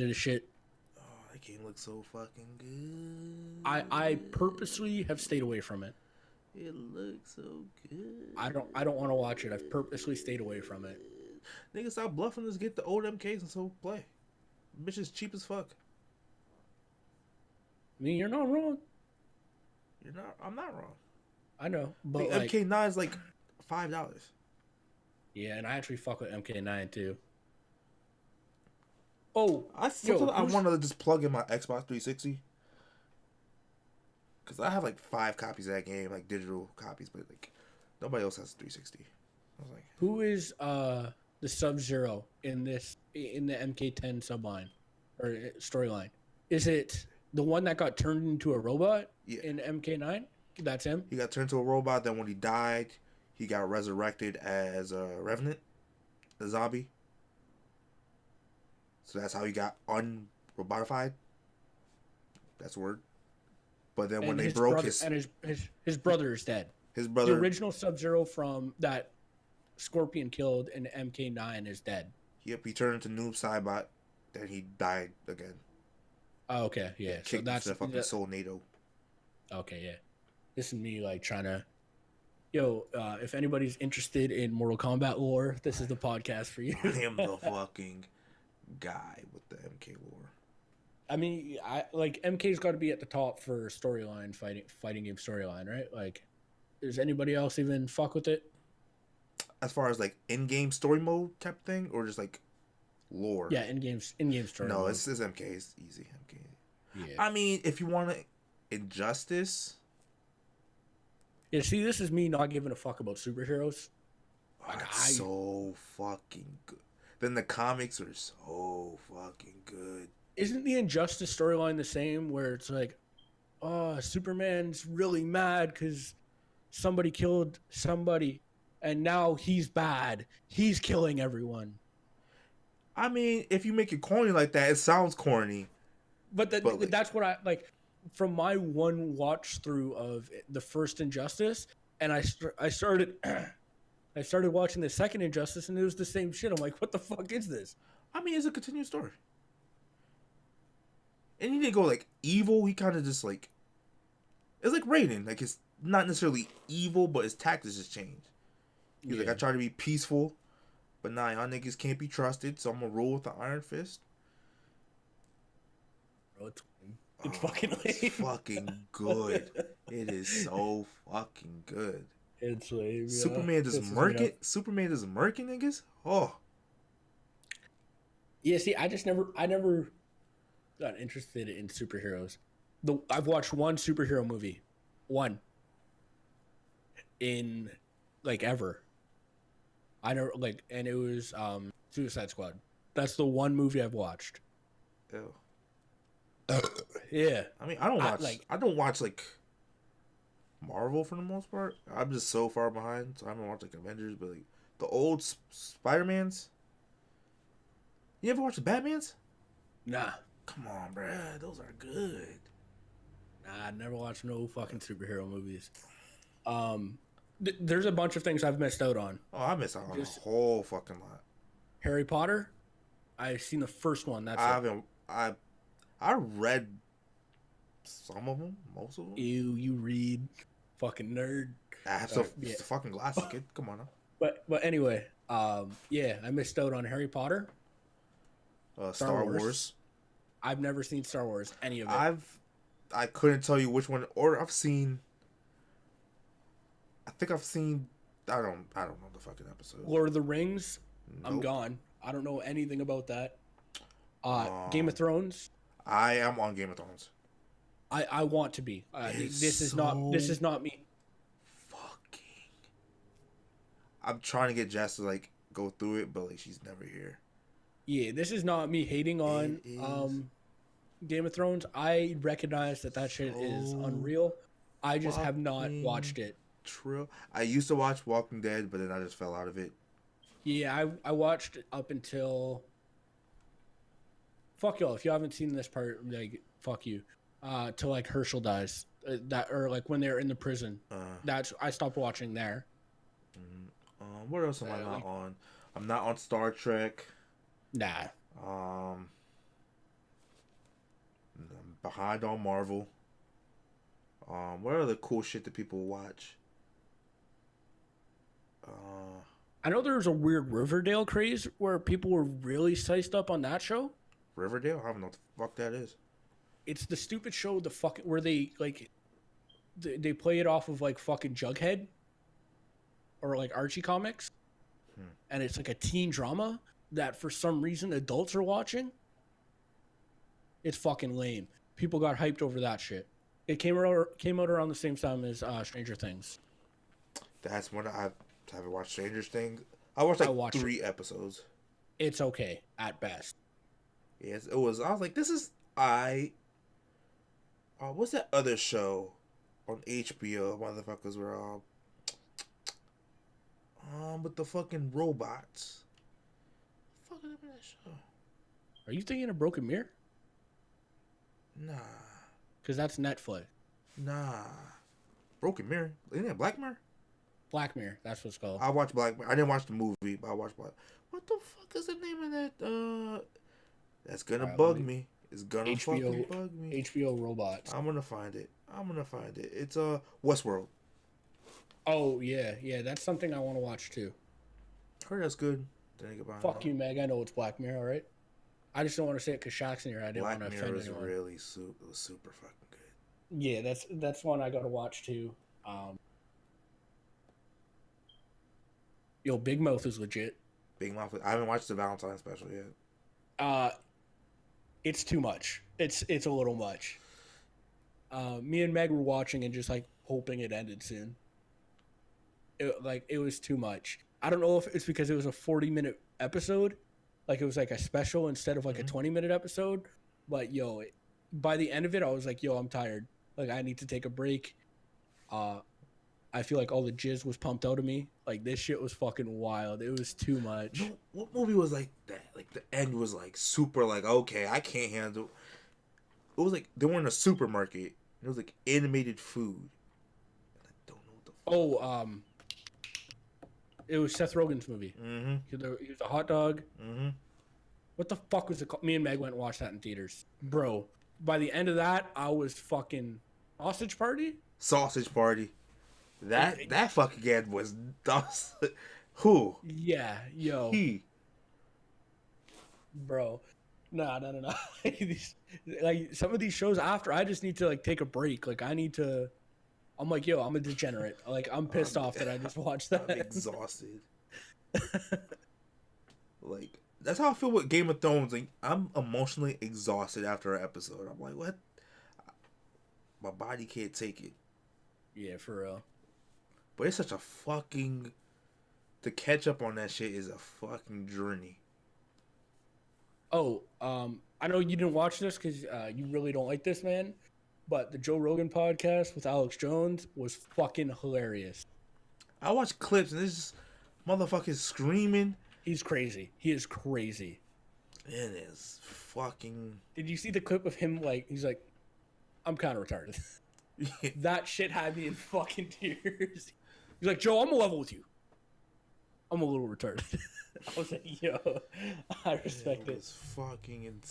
as shit. Oh, that game looks so fucking good. I purposely have stayed away from it. It looks so good. I don't want to watch it. I've purposely stayed away from it. Nigga, stop bluffing. Let's get the old MKs and so play. Bitch is cheap as fuck. I mean, you're not wrong. I'm not wrong. I know, but like, MK9 is like $5. Yeah, and I actually fuck with MK9 too. Oh, I want to just plug in my Xbox 360 because I have like 5 copies of that game, like digital copies, but like nobody else has 360. I was like, who is the Sub-Zero in the MK10 subline or storyline? Is it The one that got turned into a robot Yeah. in MK9? That's him? He got turned to a robot. Then when he died, he got resurrected as a revenant, a zombie. So that's how he got unrobotified. That's a word. But then when they broke his brother is dead. His brother, the original Sub-Zero from that Scorpion killed in MK9 is dead. Yep, he turned into Noob Saibot. Then he died again. Oh, okay, yeah. So that's the fucking Soul NATO. Okay, yeah. This is me like trying to. Yo, if anybody's interested in Mortal Kombat lore, this is the podcast for you. I am the fucking guy with the MK lore. I mean, MK's got to be at the top for storyline fighting game storyline, right? Like, does anybody else even fuck with it? As far as like in-game story mode type thing, or just like lore? Yeah, in-game story. No, mode. it's MK. It's easy MK. Yeah. I mean, if you want to Injustice. Yeah, see, this is me not giving a fuck about superheroes. So fucking good. Then the comics are so fucking good. Isn't the Injustice storyline the same where it's like, oh, Superman's really mad because somebody killed somebody and now he's bad. He's killing everyone. I mean, if you make it corny like that, it sounds corny. But that's what I like from my one watch through of the first Injustice, and I started I started watching the second Injustice, and it was the same shit. I'm like, what the fuck is this? I mean, it's a continued story. And he didn't go like evil. He kind of just like, it's like Raiden. Like, it's not necessarily evil, but his tactics just changed. He's like, I try to be peaceful, but nah, y'all niggas can't be trusted, so I'm gonna rule with the Iron Fist. Bro, it's fucking lame. It's fucking good. It is so fucking good. It's lame. Yeah. Superman does murking. Superman does murking niggas. Oh. Yeah. See, I never got interested in superheroes. I've watched one superhero movie, one. In, like, ever. I never and it was Suicide Squad. That's the one movie I've watched. Ew. Yeah. I mean, I don't watch like Marvel for the most part. I'm just so far behind, so I haven't watched like Avengers, but like the old Spider-Mans. You ever watch the Batmans? Nah. Come on, bruh. Those are good. Nah, I never watched no fucking superhero movies. There's a bunch of things I've missed out on. Oh, I missed out on a whole fucking lot. Harry Potter. I've seen the first one. That's I read some of them, most of them. Ew, you read, fucking nerd. I have some fucking glasses, kid. Come on now. But anyway, yeah, I missed out on Harry Potter. Star Wars. I've never seen Star Wars, any of it. I couldn't tell you which one, or I've seen. I think I've seen. I don't know the fucking episode. Lord of the Rings. Nope. I'm gone. I don't know anything about that. Game of Thrones. I am on Game of Thrones. I want to be. This is not me. Fucking. I'm trying to get Jess to like go through it, but like she's never here. Yeah, this is not me hating on Game of Thrones. I recognize that shit is unreal. I just have not watched it. True. I used to watch Walking Dead, but then I just fell out of it. Yeah, I watched it up until. Fuck y'all! If you haven't seen this part, like, fuck you. Till like Herschel dies, or like when they're in the prison. I stopped watching there. What else am I not on? I'm not on Star Trek. Nah. I'm behind on Marvel. What other cool shit that people watch? I know there was a weird Riverdale craze where people were really sized up on that show. Riverdale? I don't know what the fuck that is. It's the stupid show, where they like they play it off of like fucking Jughead or like Archie comics, and it's like a teen drama that for some reason adults are watching. It's fucking lame. People got hyped over that shit. It came out around the same time as Stranger Things. That's when I haven't watched Stranger Things. I watched 3 episodes. It's okay at best. Yes, it was. I was like, this is What's that other show on HBO? Motherfuckers were with the fucking robots. Fuck is that show? Are you thinking of Broken Mirror? Nah. Because that's Netflix. Nah. Broken Mirror. Isn't that Black Mirror? Black Mirror. That's what's called. I watched Black Mirror. I didn't watch the movie, but I watched Black. What the fuck is the name of that? That's gonna bug me. It's gonna fucking bug me. HBO Robots. I'm gonna find it. It's Westworld. Oh yeah. That's something I want to watch too. Heard that's good. Fuck you, Meg. I know it's Black Mirror, all right? I just don't want to say it because Shaq's in here. I didn't want to offend anyone. Black Mirror was super fucking good. Yeah, that's one I gotta watch too. Yo, Big Mouth is legit. Big Mouth. I haven't watched the Valentine special yet. It's too much. It's a little much. Me and Meg were watching and just like hoping it ended soon. It was too much. I don't know if it's because it was a 40-minute episode, like it was like a special instead of like a 20-minute episode. But yo, by the end of it, I was like, yo, I'm tired. Like I need to take a break. I feel like all the jizz was pumped out of me. Like this shit was fucking wild. It was too much. No, what movie was like that? Like the end was like super. Like okay, I can't handle. It was like they were in a supermarket. It was like animated food. I don't know what the. Oh, it was Seth Rogen's movie. Mm-hmm. He was a hot dog. Mm-hmm. What the fuck was it called? Me and Meg went and watched that in theaters, bro. By the end of that, I was fucking Sausage Party. That fucking ad was who? Yeah, yo. Bro. Nah. Like some of these shows after, I just need to like take a break. Like I'm like, yo, I'm a degenerate. Like I'm pissed off that I just watched that. I'm exhausted. Like that's how I feel with Game of Thrones. Like I'm emotionally exhausted after an episode. I'm like, what? My body can't take it. Yeah, for real. But it's such a fucking... To catch up on that shit is a fucking journey. Oh, I know you didn't watch this because you really don't like this man, but the Joe Rogan podcast with Alex Jones was fucking hilarious. I watched clips and this motherfucker's screaming. He's crazy. He is crazy. It is fucking... Did you see the clip of him, like, he's like, I'm kind of retarded. That shit had me in fucking tears. He's like, Joe, I'm a level with you. I'm a little retarded. I was like, yo, I respect it. It's fucking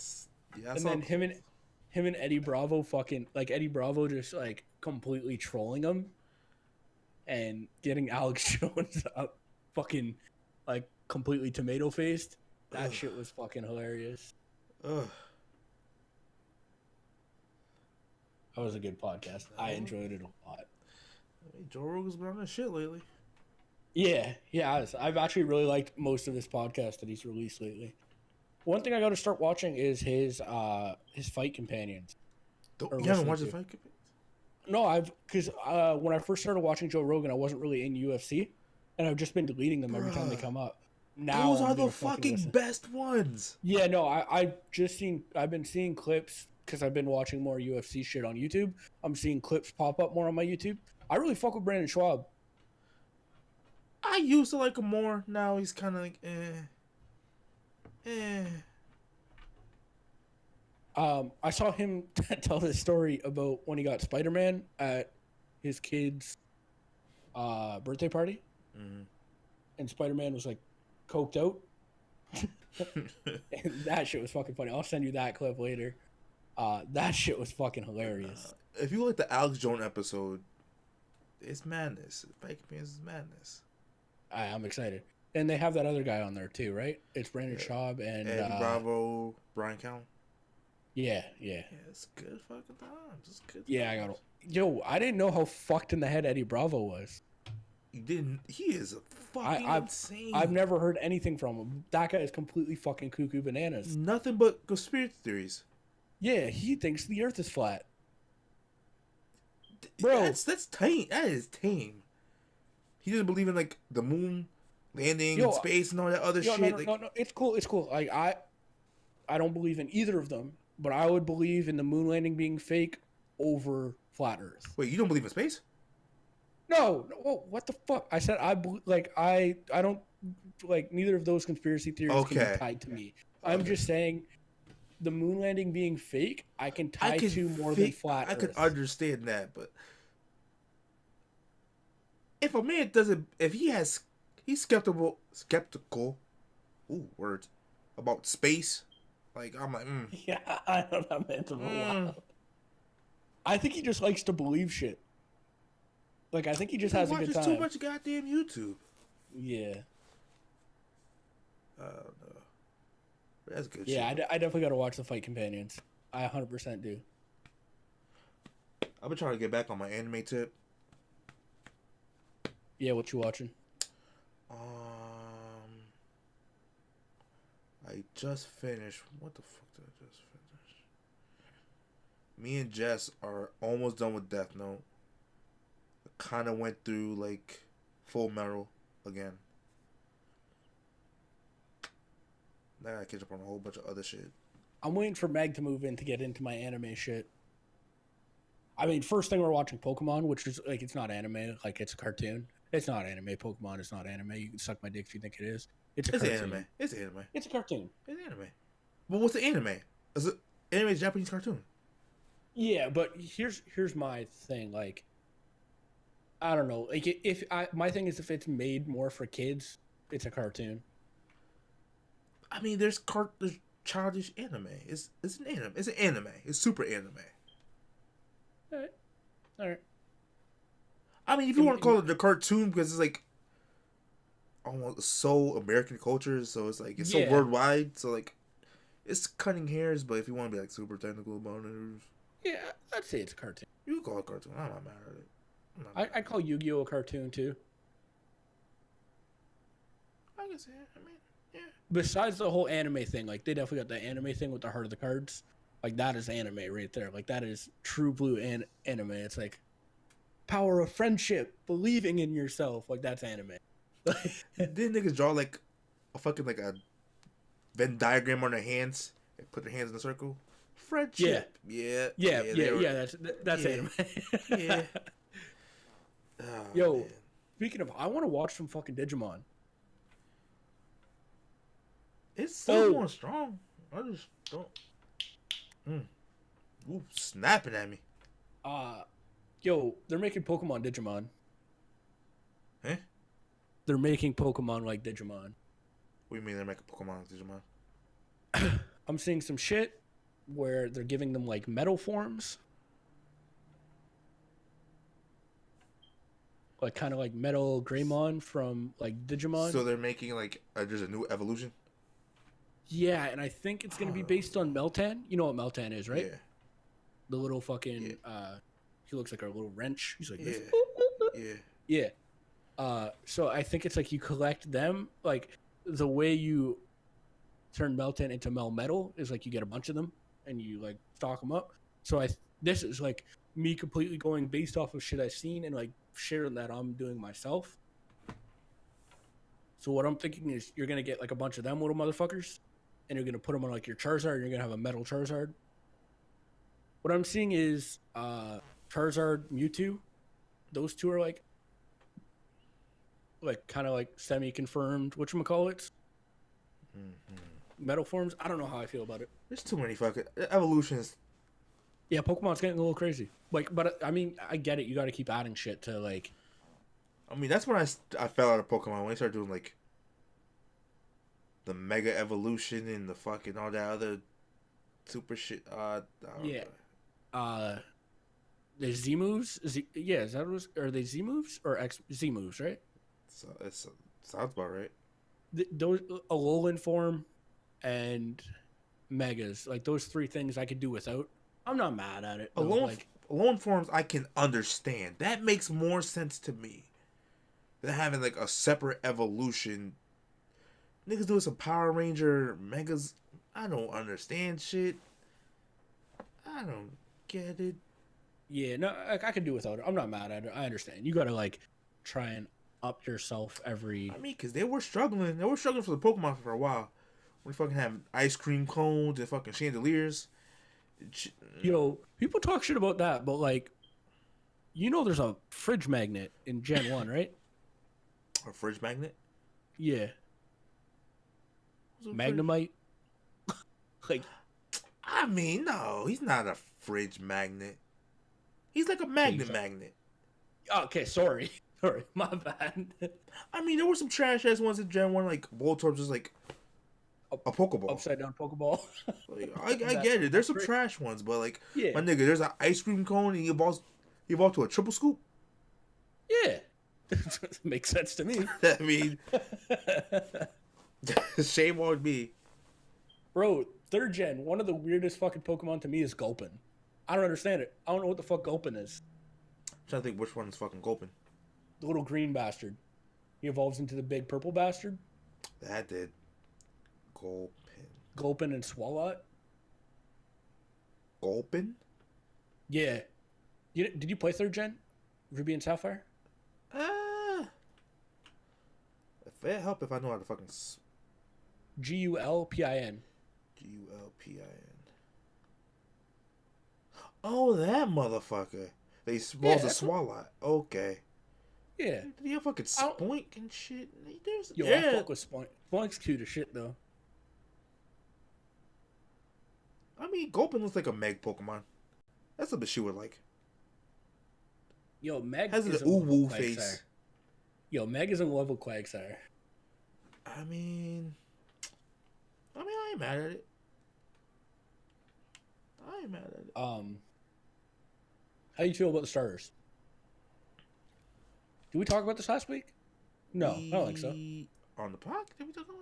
yeah, and then him and Eddie Bravo fucking, like, Eddie Bravo just, like, completely trolling him and getting Alex Jones up fucking, like, completely tomato-faced. That shit was fucking hilarious. Ugh. That was a good podcast. I enjoyed it a lot. Joe Rogan's been on that shit lately. Yeah. I've actually really liked most of his podcasts that he's released lately. One thing I got to start watching is his fight companions. You haven't watched his fight companions? No, because when I first started watching Joe Rogan, I wasn't really in UFC, and I've just been deleting them every time they come up. Now those are the fucking best ones. Yeah, no, I've been seeing clips. Because I've been watching more UFC shit on YouTube. I'm seeing clips pop up more on my YouTube. I really fuck with Brandon Schwab. I used to like him more. Now he's kind of like, I saw him tell this story about when he got Spider-Man at his kid's birthday party. Mm-hmm. And Spider-Man was like coked out. And that shit was fucking funny. I'll send you that clip later. That shit was fucking hilarious. If you like the Alex Jones episode, it's madness. Fight Companions is madness. I'm excited. And they have that other guy on there too, right? It's Brandon Schaub and Eddie Bravo, Brian Callen. Yeah. It's good fucking times. It's good. Yeah, times. I didn't know how fucked in the head Eddie Bravo was. You didn't? He is a fucking insane. I've never heard anything from him. That guy is completely fucking cuckoo bananas. Nothing but conspiracy theories. Yeah, he thinks the Earth is flat. Bro, that's tame. That is tame. He doesn't believe in like the moon landing in space and all that other shit. No, it's cool. Like I don't believe in either of them, but I would believe in the moon landing being fake over flat Earth. Wait, you don't believe in space? No, what the fuck? I said I don't like neither of those conspiracy theories can be Okay. tied to me. I'm just saying the moon landing being fake, I can tie to more than flat I could Earth. understand that, but if a man doesn't, if he's skeptical, ooh, words, about space, like I'm like, Yeah, I don't know, man. It's a mm. wild. I think he just likes to believe shit. Like I think he just He has a good watches too time. much goddamn YouTube. Yeah, I don't know. That's good yeah. shit. I definitely got to watch the Fight Companions. I 100% do. I've been trying to get back on my anime tip. Yeah, what you watching? I just finished. What the fuck did I just finish? Me and Jess are almost done with Death Note. Kind of went through like Full Metal again. Now I gotta catch up on a whole bunch of other shit. I'm waiting for Meg to move in to get into my anime shit. I mean, first thing we're watching Pokemon, which is like it's not anime, like it's a cartoon. It's not anime. Pokemon is not anime. You can suck my dick if you think it is. It's a It's cartoon. anime. It's anime. It's a cartoon. It's anime. But what's the anime? Is it anime? Is Japanese cartoon? Yeah, but here's my thing. Like, I don't know. Like, if I my thing is if it's made more for kids, it's a cartoon. I mean, there's childish anime. It's an anime. It's an anime. It's super anime. All right. I mean, if you want to call it the cartoon because it's like almost so American culture, so it's like it's so worldwide. So like, it's cutting hairs. But if you want to be like super technical about it, Yeah, I'd say it's a cartoon. you can call it a cartoon. I'm not mad at it. I call Yu-Gi-Oh a cartoon too. I can say it. I mean, yeah. Besides the whole anime thing, like they definitely got the anime thing with the heart of the cards. Like that is anime right there. Like that is true blue anime. It's like power of friendship, believing in yourself. Like that's anime. Didn't niggas draw like a fucking like a Venn diagram on their hands and put their hands in a circle? Friendship. Yeah. That's anime. Yeah. Yo, man. speaking of, I want to watch some fucking Digimon. It's still going strong. I just don't. Ooh, snapping at me. Yo, they're making Pokemon Digimon. Huh? They're making Pokemon like Digimon. What do you mean they're making Pokemon like Digimon? I'm seeing some shit where they're giving them like metal forms. Like kind of like Metal Greymon from like Digimon. So they're making like there's a new evolution. Yeah, and I think it's gonna be based on Meltan. You know what Meltan is, right? Yeah. The little fucking he looks like a little wrench. He's like this. Yeah. So I think it's like you collect them. Like the way you turn Meltan into Melmetal is like you get a bunch of them and you like stock them up. So this is like me completely going based off of shit I've seen and like sharing that I'm doing myself. So what I'm thinking is you're gonna get like a bunch of them little motherfuckers, and you're gonna put them on like your Charizard, and you're gonna have a metal Charizard. What I'm seeing is Charizard, Mewtwo. Those two are like kind of like semi-confirmed whatchamacallits. Metal forms. I don't know how I feel about it. There's too many fucking evolutions. Yeah, Pokemon's getting a little crazy. Like, but I mean, I get it. You got to keep adding shit to like. I mean, that's when I fell out of Pokemon when they started doing like the Mega Evolution and the fucking all that other super shit. The Z moves. Is that what are they Z moves or Z moves? Right. So it sounds about right. Those Alolan form and Megas, like those three things, I could do without. I'm not mad at it. Alolan forms I can understand. That makes more sense to me than having like a separate evolution. Niggas doing some Power Ranger Megas. I don't understand shit. I don't get it. Yeah, no, I can do without it. I'm not mad at it. I understand. You gotta like try and up yourself every. I mean, because they were struggling. They were struggling for the Pokemon for a while. We fucking have ice cream cones and fucking chandeliers. People talk shit about that, but like, there's a fridge magnet in Gen 1, right? A fridge magnet? Yeah. What's a fridge? Magnemite. Like, I mean, no, he's not a fridge magnet. He's like a magnet. okay, sorry. Sorry, my bad. I mean, there were some trash ass ones in Gen 1, like Voltorb, just like a Pokeball. Upside down Pokeball. Like, I get it. There's some trash ones, but like, Yeah. my nigga, there's an ice cream cone and he evolved to a triple scoop. Yeah. Makes sense to me. I mean, shame on me. Bro, 3rd gen, one of the weirdest fucking Pokemon to me is Gulpin. I don't understand it. I don't know what the fuck Gulpin is. I'm trying to think which one's fucking Gulpin. The little green bastard. He evolves into the big purple bastard. That did. Gulpin. Gulpin and Swalot. Gulpin? Yeah. Did you play 3rd gen? Ruby and Sapphire? If it help if I know how to fucking... Gulpin. Gulpin. Oh, that motherfucker. They evolved a Swalot. Okay. Yeah. Did he have fucking Spoink and shit? I fuck with Spoink. Spoink's cute as shit, though. I mean, Gulpin looks like a Meg Pokemon. That's what she would like. Yo, Meg has is an uwu face. Yo, Meg is in love with Quagsire. I mean, I ain't mad at it. How you feel about the starters? Did we talk about this last week? No, I don't think so. On the podcast? Did we talk about it?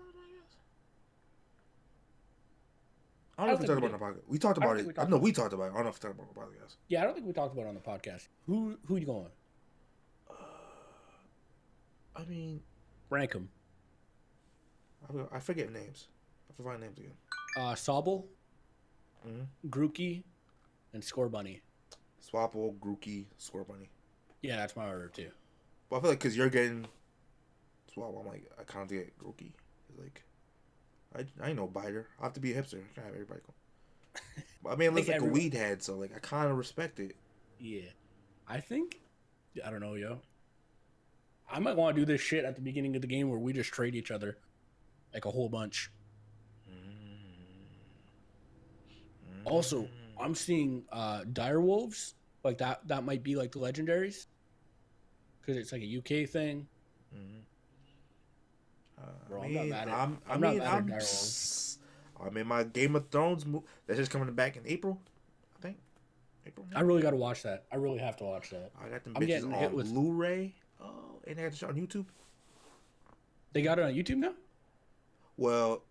I don't know if we talked about it on the podcast. We talked about it. I know we talked about it. I don't know if we talked about it on the podcast. Yeah, I don't think we talked about it on the podcast. Who you going? I mean, rank them. I forget names. I have to find names again. Sobble, Grookey, and Scorbunny. Swapple, Grookey, Scorbunny. Yeah, that's my order too. But I feel like because you're getting Swapple, I'm like, I kind of get Grookey. Like, I ain't no biter. I have to be a hipster. I can't have everybody go. But I mean, it looks like a weed head, so like I kind of respect it. Yeah, I don't know, yo. I might want to do this shit at the beginning of the game where we just trade each other, like a whole bunch. Also, I'm seeing direwolves, like that might be like the legendaries, because it's like a UK thing. Bro, I'm not mad at direwolves. I'm in my Game of Thrones that's just coming back in April, I think. April. I really got to watch that. I really have to watch that. I got them bitches on Blu-ray. Oh, and they got the shit on YouTube. They got it on YouTube now? Well,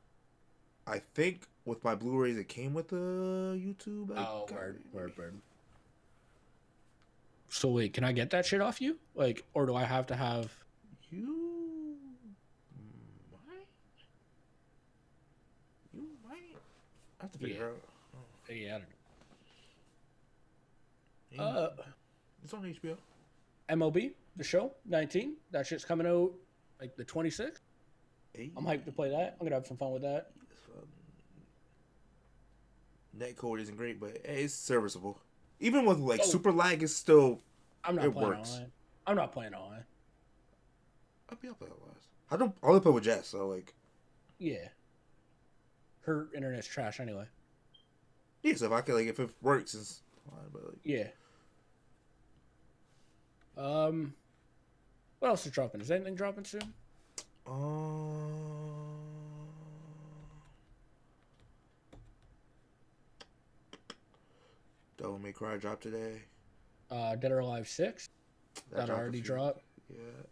I think with my Blu-rays it came with the YouTube. Word. So wait, can I get that shit off you? Like, or do I have to have... You might. I have to figure out. Oh. Yeah, I don't know. It's on HBO. MLB, the show, 19. That shit's coming out like the 26th. I'm hyped to play that. I'm gonna have some fun with that. Netcode isn't great, but it's serviceable. Even with like super lag, it's still. I'm not playing online. I'm not playing online. I'll play online. I only play with Jess, so like. Yeah. Her internet's trash anyway. Yeah, so if it works, it's fine. But like. Yeah. What else is dropping? Is anything dropping soon? Devil May Cry dropped today. Dead or Alive 6. That already dropped. Yeah.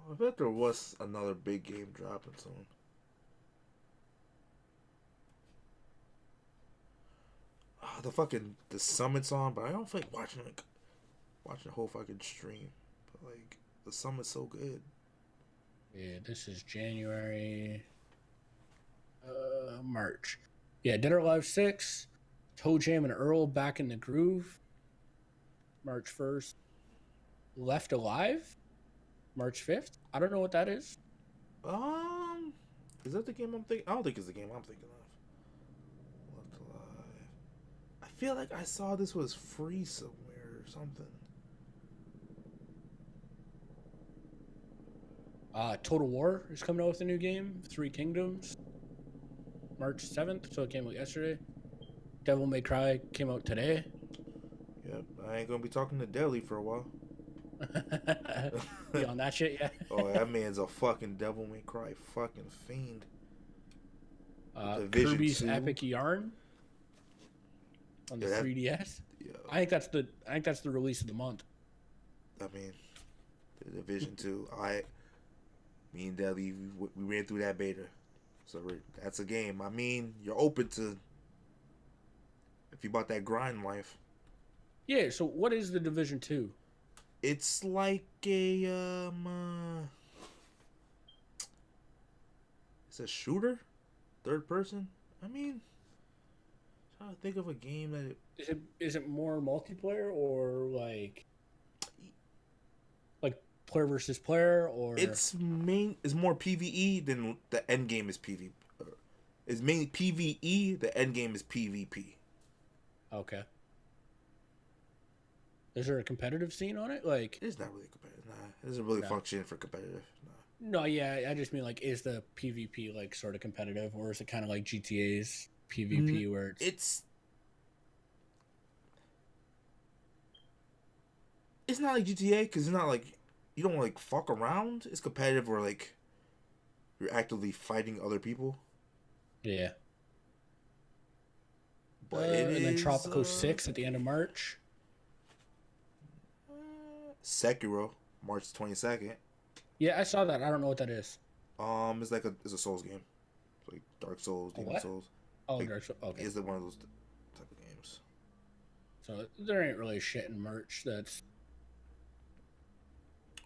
I bet there was another big game dropping soon. The summit's on, but I don't feel like watching the whole fucking stream. But like the summit's so good. Yeah, this is January, March. Yeah, Dead or Alive 6, Toe Jam and Earl Back in the Groove, March 1st. Left Alive, March 5th. I don't know what that is. Is that the game I'm thinking? I don't think it's the game I'm thinking of. Left Alive. I feel like I saw this was free somewhere or something. Total War is coming out with a new game, Three Kingdoms, March 7th, so it came out yesterday. Devil May Cry came out today. Yep, I ain't gonna be talking to Deli for a while. You on that shit, yeah? Oh, that man's a fucking Devil May Cry fucking fiend. Kirby's Epic Yarn on the 3DS. Yeah. I think that's the release of the month. I mean, the Division 2. Me and Deli, we ran through that beta. So that's a game. I mean, you're open to if you bought that grind life. Yeah, so what is the Division 2? It's like a it's a shooter, third person. I mean, trying to think of a game that is it more multiplayer or like player versus player, or it's more PvE than the end game is PvP. It's mainly PvE. The end game is PvP. Okay. Is there a competitive scene on it? Like, it's not really competitive. Nah, it doesn't really function for competitive. No, yeah, I just mean like, is the PvP like sort of competitive, or is it kind of like GTA's PvP where it's not like GTA because it's not like you don't like fuck around. It's competitive where like you're actively fighting other people. Yeah. But and then Tropico 6 at the end of March. Sekiro, March 22nd. Yeah, I saw that. I don't know what that is. It's a Souls game. It's like Dark Souls, Demon Souls. Oh, like, Dark Souls. Okay. It's one of those type of games. So there ain't really shit in March that's.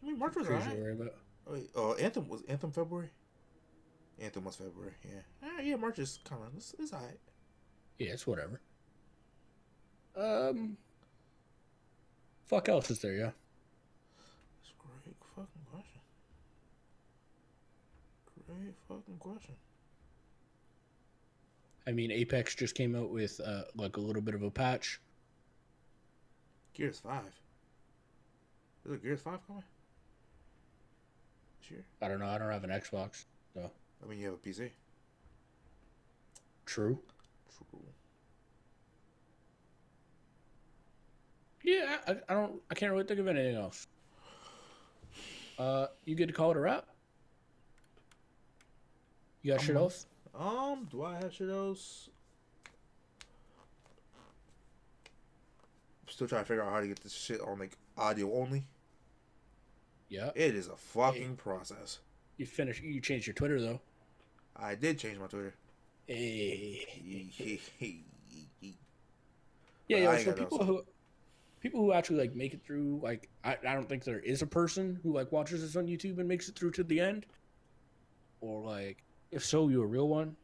I mean, March was alright. Wait, Anthem was February. Anthem was February. Yeah. Yeah. March is kind of it's alright. Yeah, it's whatever. Fuck else is there, yeah? That's a great fucking question. Great fucking question. I mean, Apex just came out with like a little bit of a patch. Gears 5. Is it Gears 5 coming? This year? I don't know. I don't have an Xbox, so. I mean, you have a PC. True. Yeah, I can't really think of anything else. You get to call it a wrap? You got shit else? Do I have shit else? I'm still trying to figure out how to get this shit on like audio only. Yeah. It is a fucking process. You changed your Twitter though. I did change my Twitter. Hey. Yeah, so people who actually like make it through, like I don't think there is a person who like watches this on YouTube and makes it through to the end. Or like, if so, you're a real one.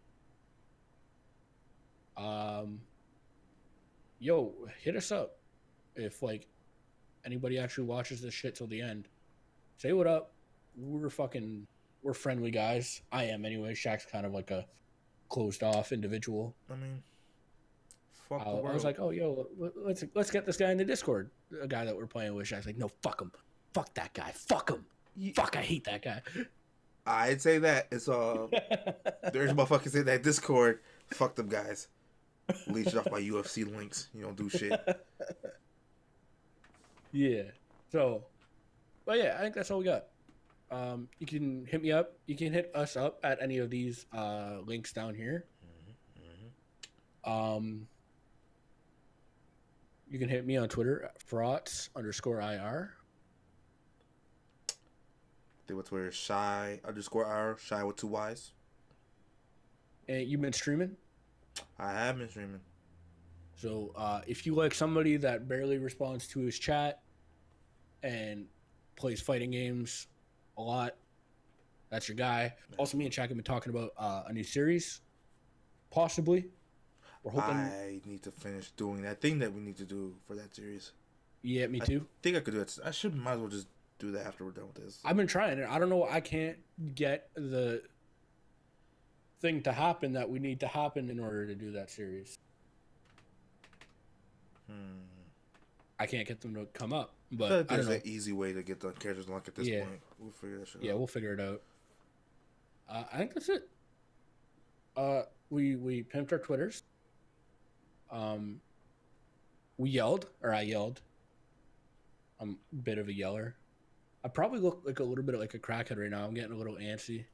Yo, hit us up if like anybody actually watches this shit till the end. Say what up. We're friendly guys. I am anyway. Shaq's kind of like a closed off individual. I mean, fuck the world. I was like, oh, yo, let's get this guy in the Discord. A guy that we're playing with. Shaq's like, no, fuck him. Fuck that guy. Fuck him. Fuck, I hate that guy. I'd say that. It's there's motherfuckers in that Discord. Fuck them guys. Leech off my UFC links. You don't do shit. Yeah. So, but yeah, I think that's all we got. You can hit me up. You can hit us up at any of these links down here. You can hit me on Twitter, @Frauts_IR. They were Twitter, Shy_R, Shy with 2 Ys. And you've been streaming? I have been streaming. So if you like somebody that barely responds to his chat and plays fighting games a lot, that's your guy. Also, me and Shaq have been talking about a new series, possibly. We're hoping. I need to finish doing that thing that we need to do for that series. Yeah, me too. I think I could do it. Might as well just do that after we're done with this. I've been trying it. I don't know. I can't get the thing to happen that we need to happen in order to do that series. I can't get them to come up, but I feel like I don't there's know. an easy way to get the characters unlocked at this point. We'll figure that shit out. We'll figure it out. I think that's it. We pimped our Twitters. We yelled, or I yelled. I'm a bit of a yeller. I probably look like a little bit like a crackhead right now. I'm getting a little antsy.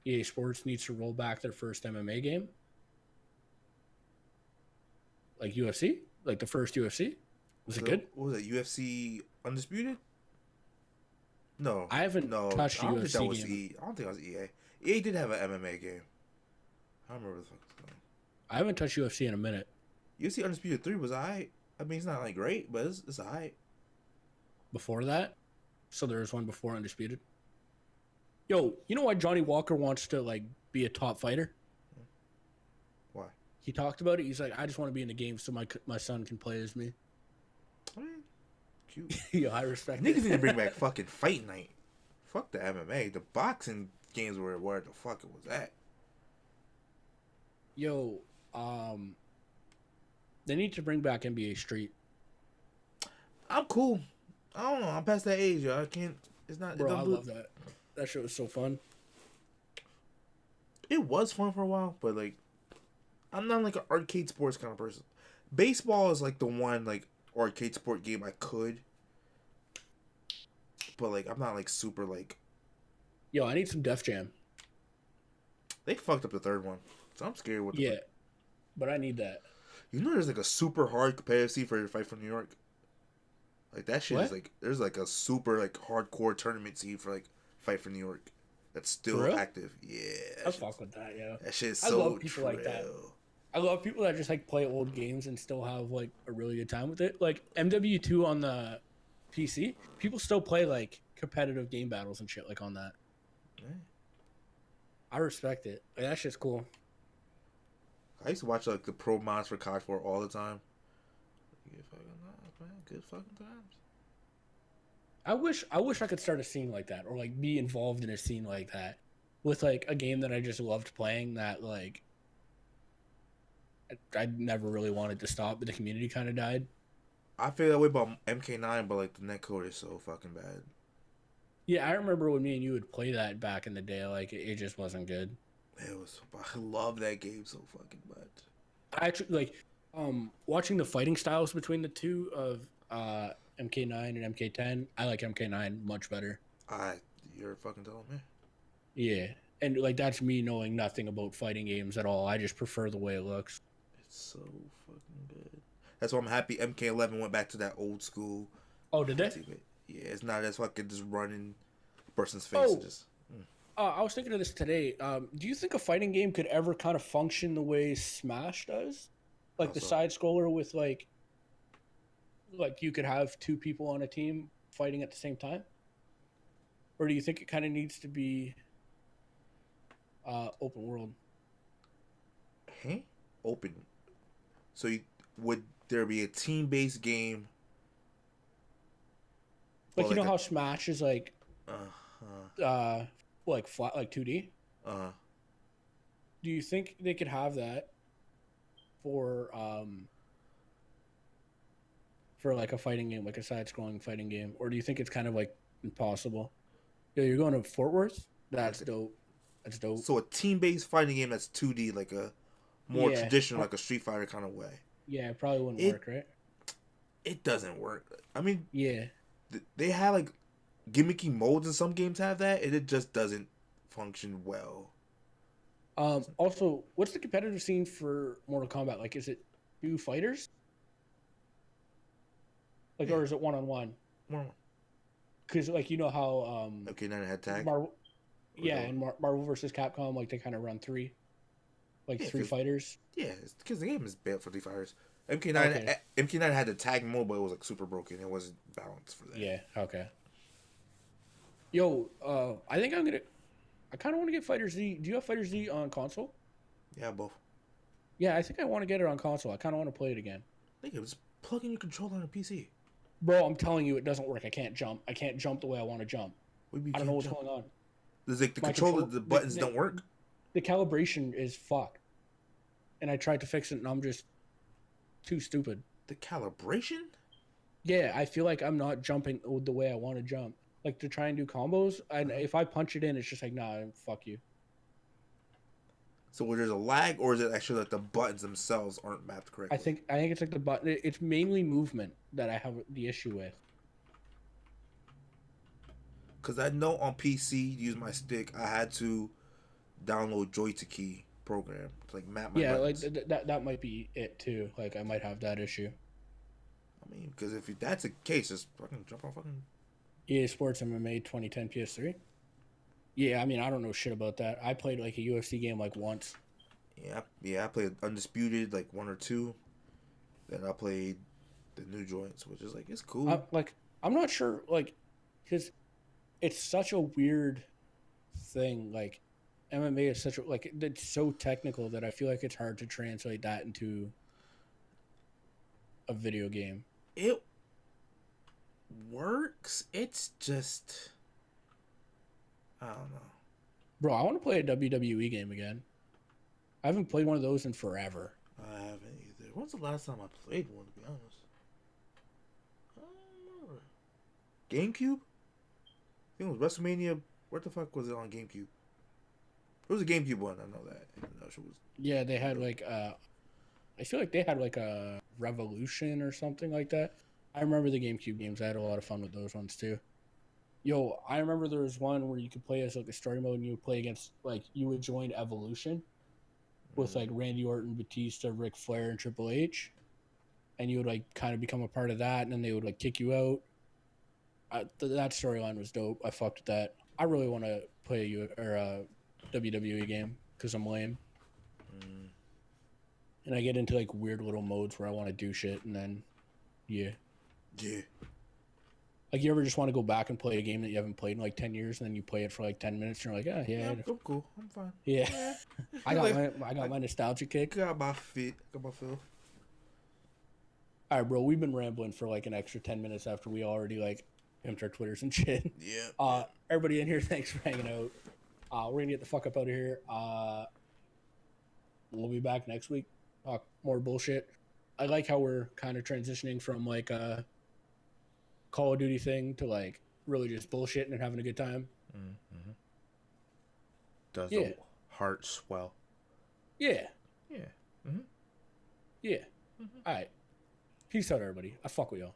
EA Sports needs to roll back their first MMA game. Like UFC? Like the first UFC? Was it good? What was it, UFC Undisputed? No. I haven't touched a UFC game. I don't think it was EA. EA did have an MMA game. I don't remember the fuck it's called. I haven't touched UFC in a minute. UFC Undisputed 3 was alright. I mean, it's not like great, but it's alright. Before that? So there was one before Undisputed? Yo, you know why Johnny Walker wants to like be a top fighter? Why? He talked about it. He's like, I just want to be in the game so my son can play as me. I mean, cute. Yo, I respect Niggas it. need to bring back fucking Fight Night. Fuck the MMA. The boxing games were where the fuck it was at. Yo, they need to bring back NBA Street. I'm cool. I don't know. I'm past that age, yo. I can't. It's not. Bro, I love that. That shit was so fun. It was fun for a while, but like, I'm not like an arcade sports kind of person. Baseball is like the one like arcade sport game I could, but like I'm not like super like. Yo, I need some Def Jam. They fucked up the third one, so I'm scared with. But I need that. You know, there's like a super hard competitive scene for Fight from New York. Like that shit is like there's like a super like hardcore tournament scene for like Fight for New York that's still active. Yeah, I fuck with that. Yeah, that shit is I so love people like that. I love people that just like play old games and still have like a really good time with it. Like MW2 on the PC, people still play like competitive game battles and shit like on that. Yeah. I respect it. Like, that shit's cool. I used to watch like the pro mods for COD 4 all the time. Good fucking times. I wish I could start a scene like that, or like be involved in a scene like that, with like a game that I just loved playing. That like I never really wanted to stop, but the community kind of died. I feel that way about MK9, but like the netcode is so fucking bad. Yeah, I remember when me and you would play that back in the day. Like it just wasn't good. It was. I love that game so fucking much. I actually like watching the fighting styles between the two of MK9 and MK10. I like MK9 much better. You're fucking telling me. Yeah, and like that's me knowing nothing about fighting games at all. I just prefer the way it looks. It's so fucking good. That's why I'm happy MK11 went back to that old school. Oh, did they? Yeah, it's not as fucking just running a person's face and just. I was thinking of this today. Do you think a fighting game could ever kind of function the way Smash does? Like the side scroller with like you could have two people on a team fighting at the same time? Or do you think it kind of needs to be open world? Huh? Open. So would there be a team-based game? Like, you know how Smash is like like flat, like 2D? Do you think they could have that for like a fighting game, like a side-scrolling fighting game? Or do you think it's kind of like impossible? Yeah, you're going to Fort Worth? That's dope. That's dope. So a team-based fighting game that's 2D, like a more traditional, like a Street Fighter kind of way. Yeah, it probably wouldn't work, right? It doesn't work. I mean, yeah, they have like gimmicky modes, and some games have that, and it just doesn't function well. Also, what's the competitive scene for Mortal Kombat? Like, is it 2 fighters? Like, or is it 1-on-1? 1-on-1. Because, like, you know how okay, now it had tag. And Marvel vs. Capcom, like, they kind of run 3, like 3 fighters. Yeah, it's because the game is built for 3 fighters. MK9 had the tag mode, but it was like super broken. It wasn't balanced for that. Yeah. Okay. Yo, I think I kind of want to get Fighter Z. Do you have Fighter Z on console? Yeah, both. Yeah, I think I want to get it on console. I kind of want to play it again. I think it was plugging your controller on a PC. Bro, I'm telling you, it doesn't work. I can't jump. I can't jump the way I want to jump. I don't know what's going on. Does like the My controller, control, the buttons don't work? the calibration is fucked, and I tried to fix it, and I'm just too stupid. The calibration? Yeah, I feel like I'm not jumping the way I want to jump. Like to try and do combos, and if I punch it in, it's just like, nah, fuck you. So there's a lag, or is it actually like the buttons themselves aren't mapped correctly? I think it's like the button. It's mainly movement that I have the issue with. Because I know on PC, to use my stick, I had to download Joy-to-Key program to like map my Yeah, like buttons. that might be it too. Like I might have that issue. I mean, because if that's the case, just fucking jump on fucking. EA Sports MMA 2010 PS3. Yeah, I mean I don't know shit about that. I played like a UFC game like once. Yeah, I played Undisputed like 1 or 2. Then I played the new joints, which is like it's cool. I'm not sure like because it's such a weird thing. Like MMA is such a like it's so technical that I feel like it's hard to translate that into a video game. It works. It's just I don't know. Bro, I want to play a WWE game again. I haven't played one of those in forever. I haven't either. When's the last time I played one? To be honest, I don't remember. GameCube. I think it was WrestleMania. What the fuck was it on GameCube? It was a GameCube one. I know that. It was. Yeah, they had like I feel like they had like a Revolution or something like that. I remember the GameCube games. I had a lot of fun with those ones too. Yo, I remember there was one where you could play as like a story mode and you would play against like you would join Evolution with like Randy Orton, Batista, Ric Flair, and Triple H, and you would like kind of become a part of that, and then they would like kick you out. That storyline was dope. I fucked with that. I really want to play a WWE game because I'm lame, and I get into like weird little modes where I want to do shit, and then yeah. Like you ever just want to go back and play a game that you haven't played in like 10 years, and then you play it for like 10 minutes, and you're like, yeah, I'm cool. I'm fine. Yeah. I got my nostalgia kick. Got my feet. Got my feel. All right, bro. We've been rambling for like an extra 10 minutes after we already like pimped our Twitters and shit. Yeah. Everybody in here, thanks for hanging out. We're gonna get the fuck up out of here. We'll be back next week. Talk more bullshit. I like how we're kind of transitioning from like a Call of Duty thing to like really just bullshitting and having a good time. Mm-hmm. Does the heart swell? Yeah. Yeah. Mm-hmm. Yeah. Mm-hmm. All right. Peace out, everybody. I fuck with y'all.